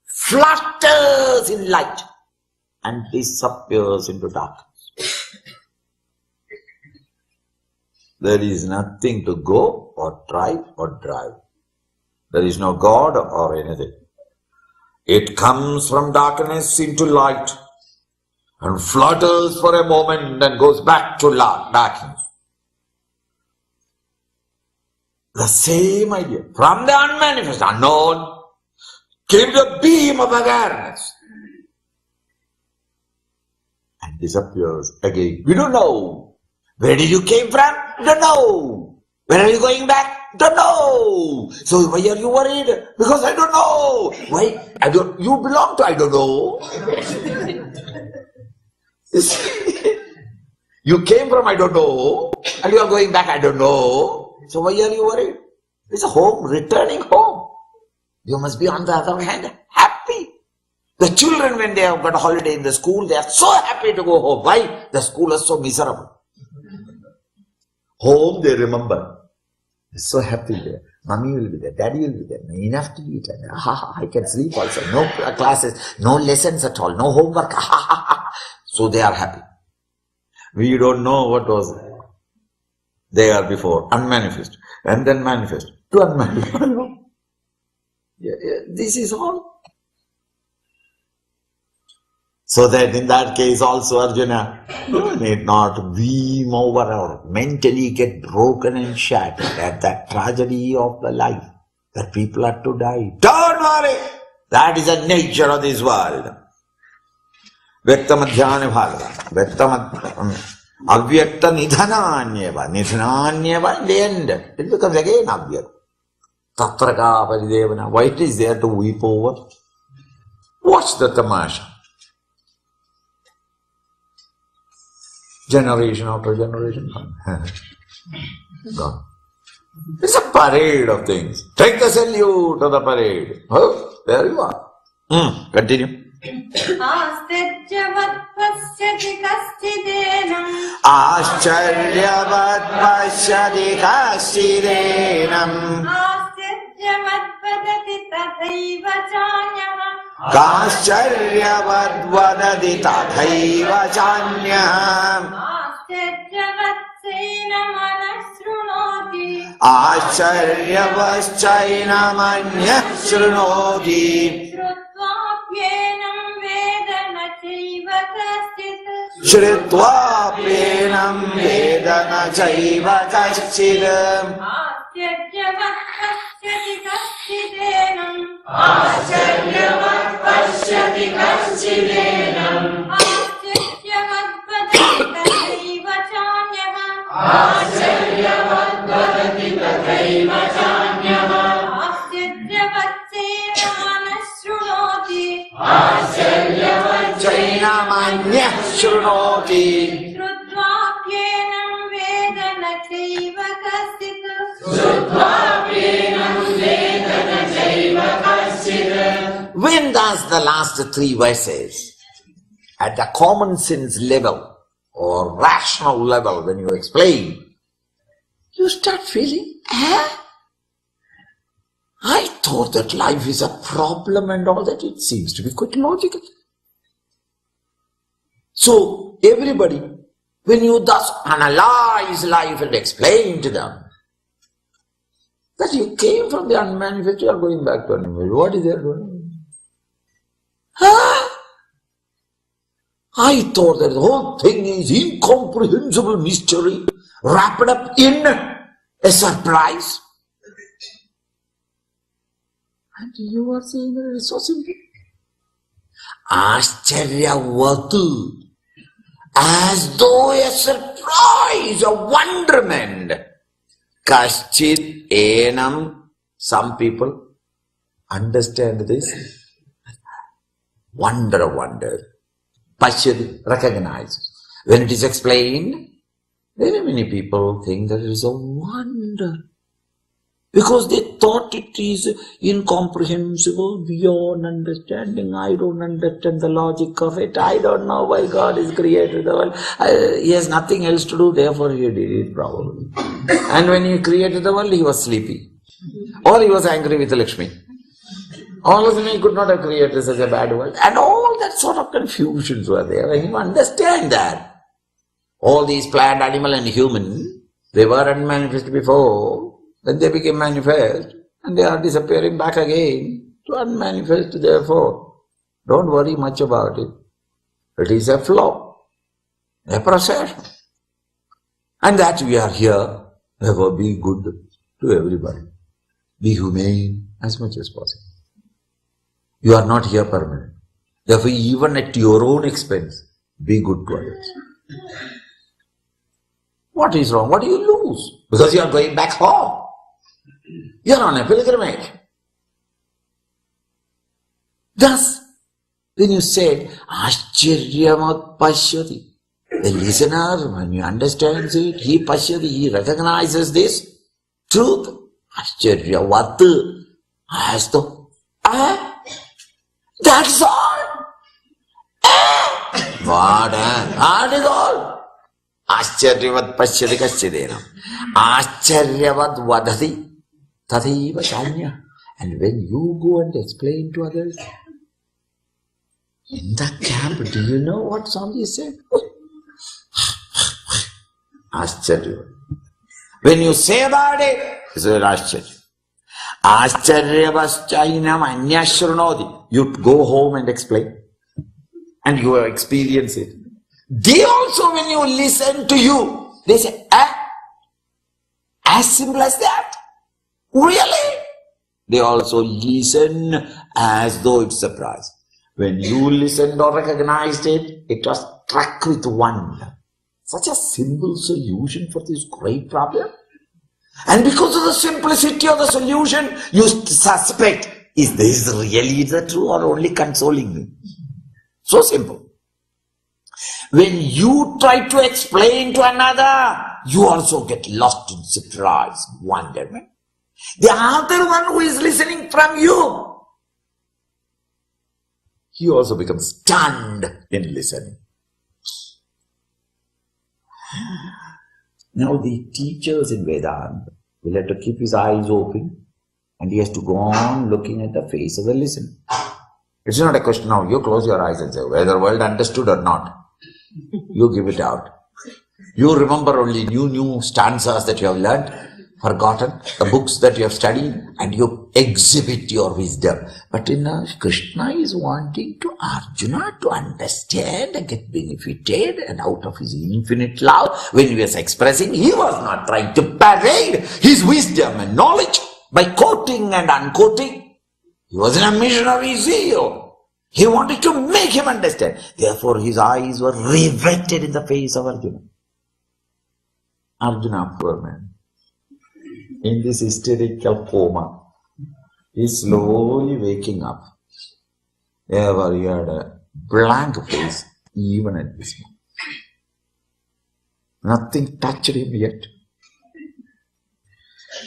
flutters in light, and disappears into darkness. There is nothing to go or try or drive. There is no God or anything. It comes from darkness into light and flutters for a moment and goes back to darkness. The same idea. From the unmanifest, unknown, came the beam of awareness and disappears again. We don't know. Where did you came from? Don't know. Where are you going back? Don't know. So why are you worried? Because I don't know. Why? You belong to I don't know. You came from I don't know and you are going back I don't know. So why are you worried? It's a home, returning home. You must be on the other hand happy. The children, when they have got a holiday in the school, they are so happy to go home. Why? The school is so miserable. Home they remember. They're so happy there. Mommy will be there, daddy will be there, enough to eat. And, I can sleep also. No classes, no lessons at all, no homework. So they are happy. We don't know what was there before. Unmanifest. And then manifest. To unmanifest. This is all. So that in that case also, Arjuna, you need not beam over or mentally get broken and shattered at that tragedy of the life, that people are to die. Don't worry! That is the nature of this world. Vyaktamadhyani bhagava. Avyakta nidhananyeva. Nidhananyeva, in the end, it becomes again avyakta. Tatraka paridevana. Why it is there to weep over? Watch the tamasha. Generation after generation. Gone. It's a parade of things. Take the salute of the parade. Oh, there you are. Continue. Ascharyavat pashyati kaschidena. Ascharyavat pashyati kaschidena. Ascharyavat vadati tathaiva chanyah. Kascharyavat vadati tathaiva chanyah. Ascharyavat seinamanah shrunoti. Ascharyavatsainamanyah shrunoti. Shrutvaapyenam vedana chaiva kaschit. Shritvaapyenam vedana chaiva kaschit. Ascharyavat pashyati kaschidena. Ascharyavat pashyati kaschidena. Ascharyavat vadati tathaiva chanyah. Ascharyavat vadati tathaiva chanyah. Ascharyavat seinamanah shrunoti. Ascharyavat Chainamanyah shrunoti. Shrutvaapyenam vedana chaiva kaschit. Shrutvaapyenam vedana chaiva kaschit. When does the last three verses, at the common sense level or rational level, when you explain, you start feeling, I thought that life is a problem and all that. It seems to be quite logical. So everybody, when you thus analyze life and explain to them that you came from the unmanifest, you are going back to unmanifest. What is there doing? I thought that the whole thing is incomprehensible mystery wrapped up in a surprise. And you are saying that it is so simple. Ascharyavat, as though a surprise, a wonderment. Kaschit enam, some people understand this. Wonder. Pashyati, recognize. When it is explained, very many people think that it is a wonder. Because they thought it is incomprehensible, beyond understanding. I don't understand the logic of it. I don't know why God has created the world. He has nothing else to do, therefore he did it probably. And when he created the world, he was sleepy. Or he was angry with Lakshmi. All of them, he could not have created such a bad world. And all that sort of confusions were there. And you understand that. All these plant, animal and human They were unmanifest before, then they became manifest, and they are disappearing back again to unmanifest. Therefore, don't worry much about it. It is a flow, a procession. And that we are here, therefore be good to everybody. Be humane as much as possible. You are not here permanent. Therefore, even at your own expense, be good to others. What is wrong? What do you lose? Because you are going back home. You are on a pilgrimage. Thus, when you said, Ascharyamat Pashyati, the listener, when he understands it, he Pashyati, he recognizes this truth. Ascharyavat, as though, that's all. What? That is all. Ascharyavat Pashyati Kaschidena. Ascharyavat Vadati Tathaiva Chanya. And when you go and explain to others, in the camp, do you know what Swami said? Ascharyavat. When you say about it, it's an Ascharya. Ascharyavaschainam anyashrunodi. You go home and explain. And you experience it. They also, when you listen to you, they say, as simple as that? Really? They also listen as though it's a surprise. When you listened or recognized it, it was struck with wonder. Such a simple solution for this great problem. And because of the simplicity of the solution, you suspect, is this really the truth or only consoling me? So simple. When you try to explain to another, you also get lost in surprise, wonderment. The other one who is listening from you, he also becomes stunned in listening. Now the teachers in Vedanta will have to keep his eyes open and he has to go on looking at the face of the listener. It's not a question now, you close your eyes and say, whether the world understood or not, you give it out. You remember only new stanzas that you have learned, forgotten, the books that you have studied, and you exhibit your wisdom. But Krishna is wanting to Arjuna to understand and get benefited, and out of his infinite love, when he was expressing, he was not trying to parade his wisdom and knowledge by quoting and unquoting. He was in a missionary zeal. He wanted to make him understand. Therefore, his eyes were riveted in the face of Arjuna. Arjuna, poor man, in this hysterical coma, is slowly waking up. Ever he had a blank face, even at this moment. Nothing touched him yet.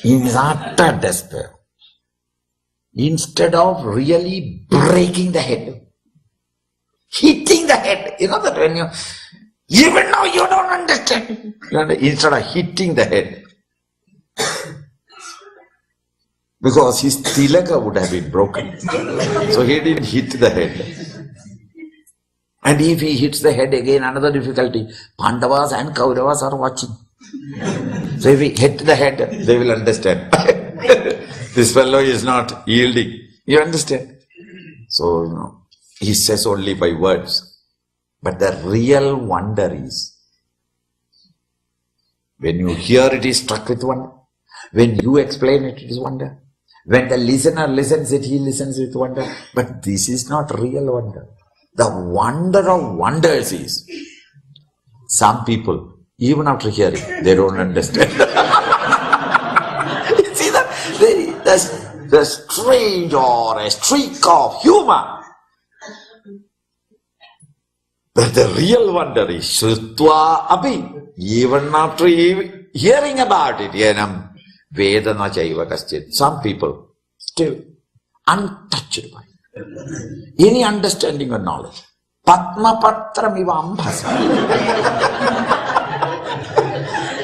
In his utter despair, instead of really breaking the head, hitting the head, you know that when you, even now you don't understand, instead of hitting the head, because his tilaka would have been broken, so he didn't hit the head. And if he hits the head again, another difficulty, Pandavas and Kauravas are watching. So if he hit the head, they will understand. This fellow is not yielding. You understand? So, he says only by words. But the real wonder is, when you hear it is struck with wonder. When you explain it, it is wonder. When the listener listens it, he listens with wonder. But this is not real wonder. The wonder of wonders is, some people, even after hearing, they don't understand. You see that? The strange or a streak of humor. But the real wonder is Shrutva Abhi. Even after hearing about it, Yenam Vedana Chaiva Kaschit. Some people still untouched by it. Any understanding or knowledge. Padma Patram Ivambhasa.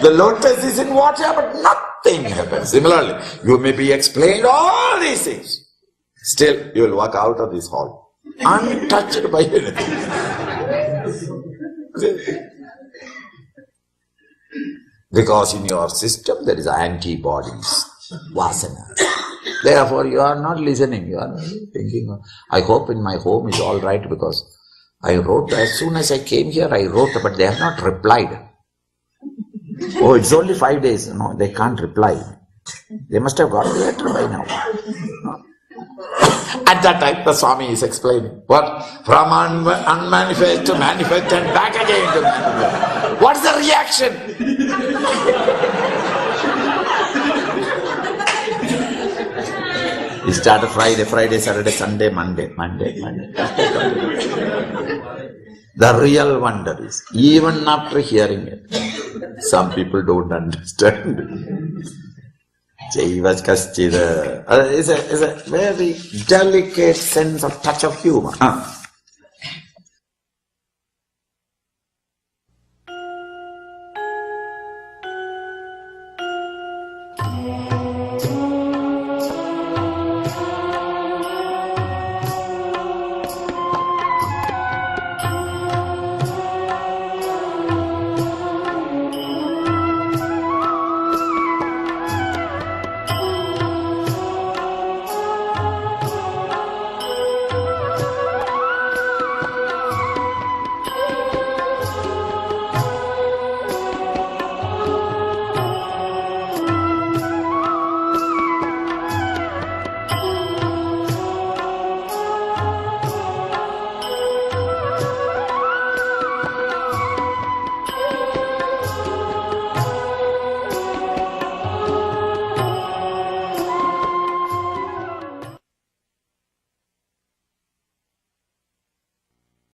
The lotus is in water, but nothing happens. Similarly, you may be explained all these things. Still, you will walk out of this hall untouched by anything. Because in your system there is antibodies, vasana. Therefore you are not listening, you are thinking, I hope in my home is all right, because I wrote, as soon as I came here I wrote, but they have not replied. Oh, it's only 5 days. No, they can't reply. They must have got the letter by now. At that time, the Swami is explaining what? From unmanifest to manifest and back again to manifest. What's the reaction? He started Friday, Saturday, Sunday, Monday. The real wonder is, even after hearing it, some people don't understand. Jaiva Kaschira is a very delicate sense of touch of humor.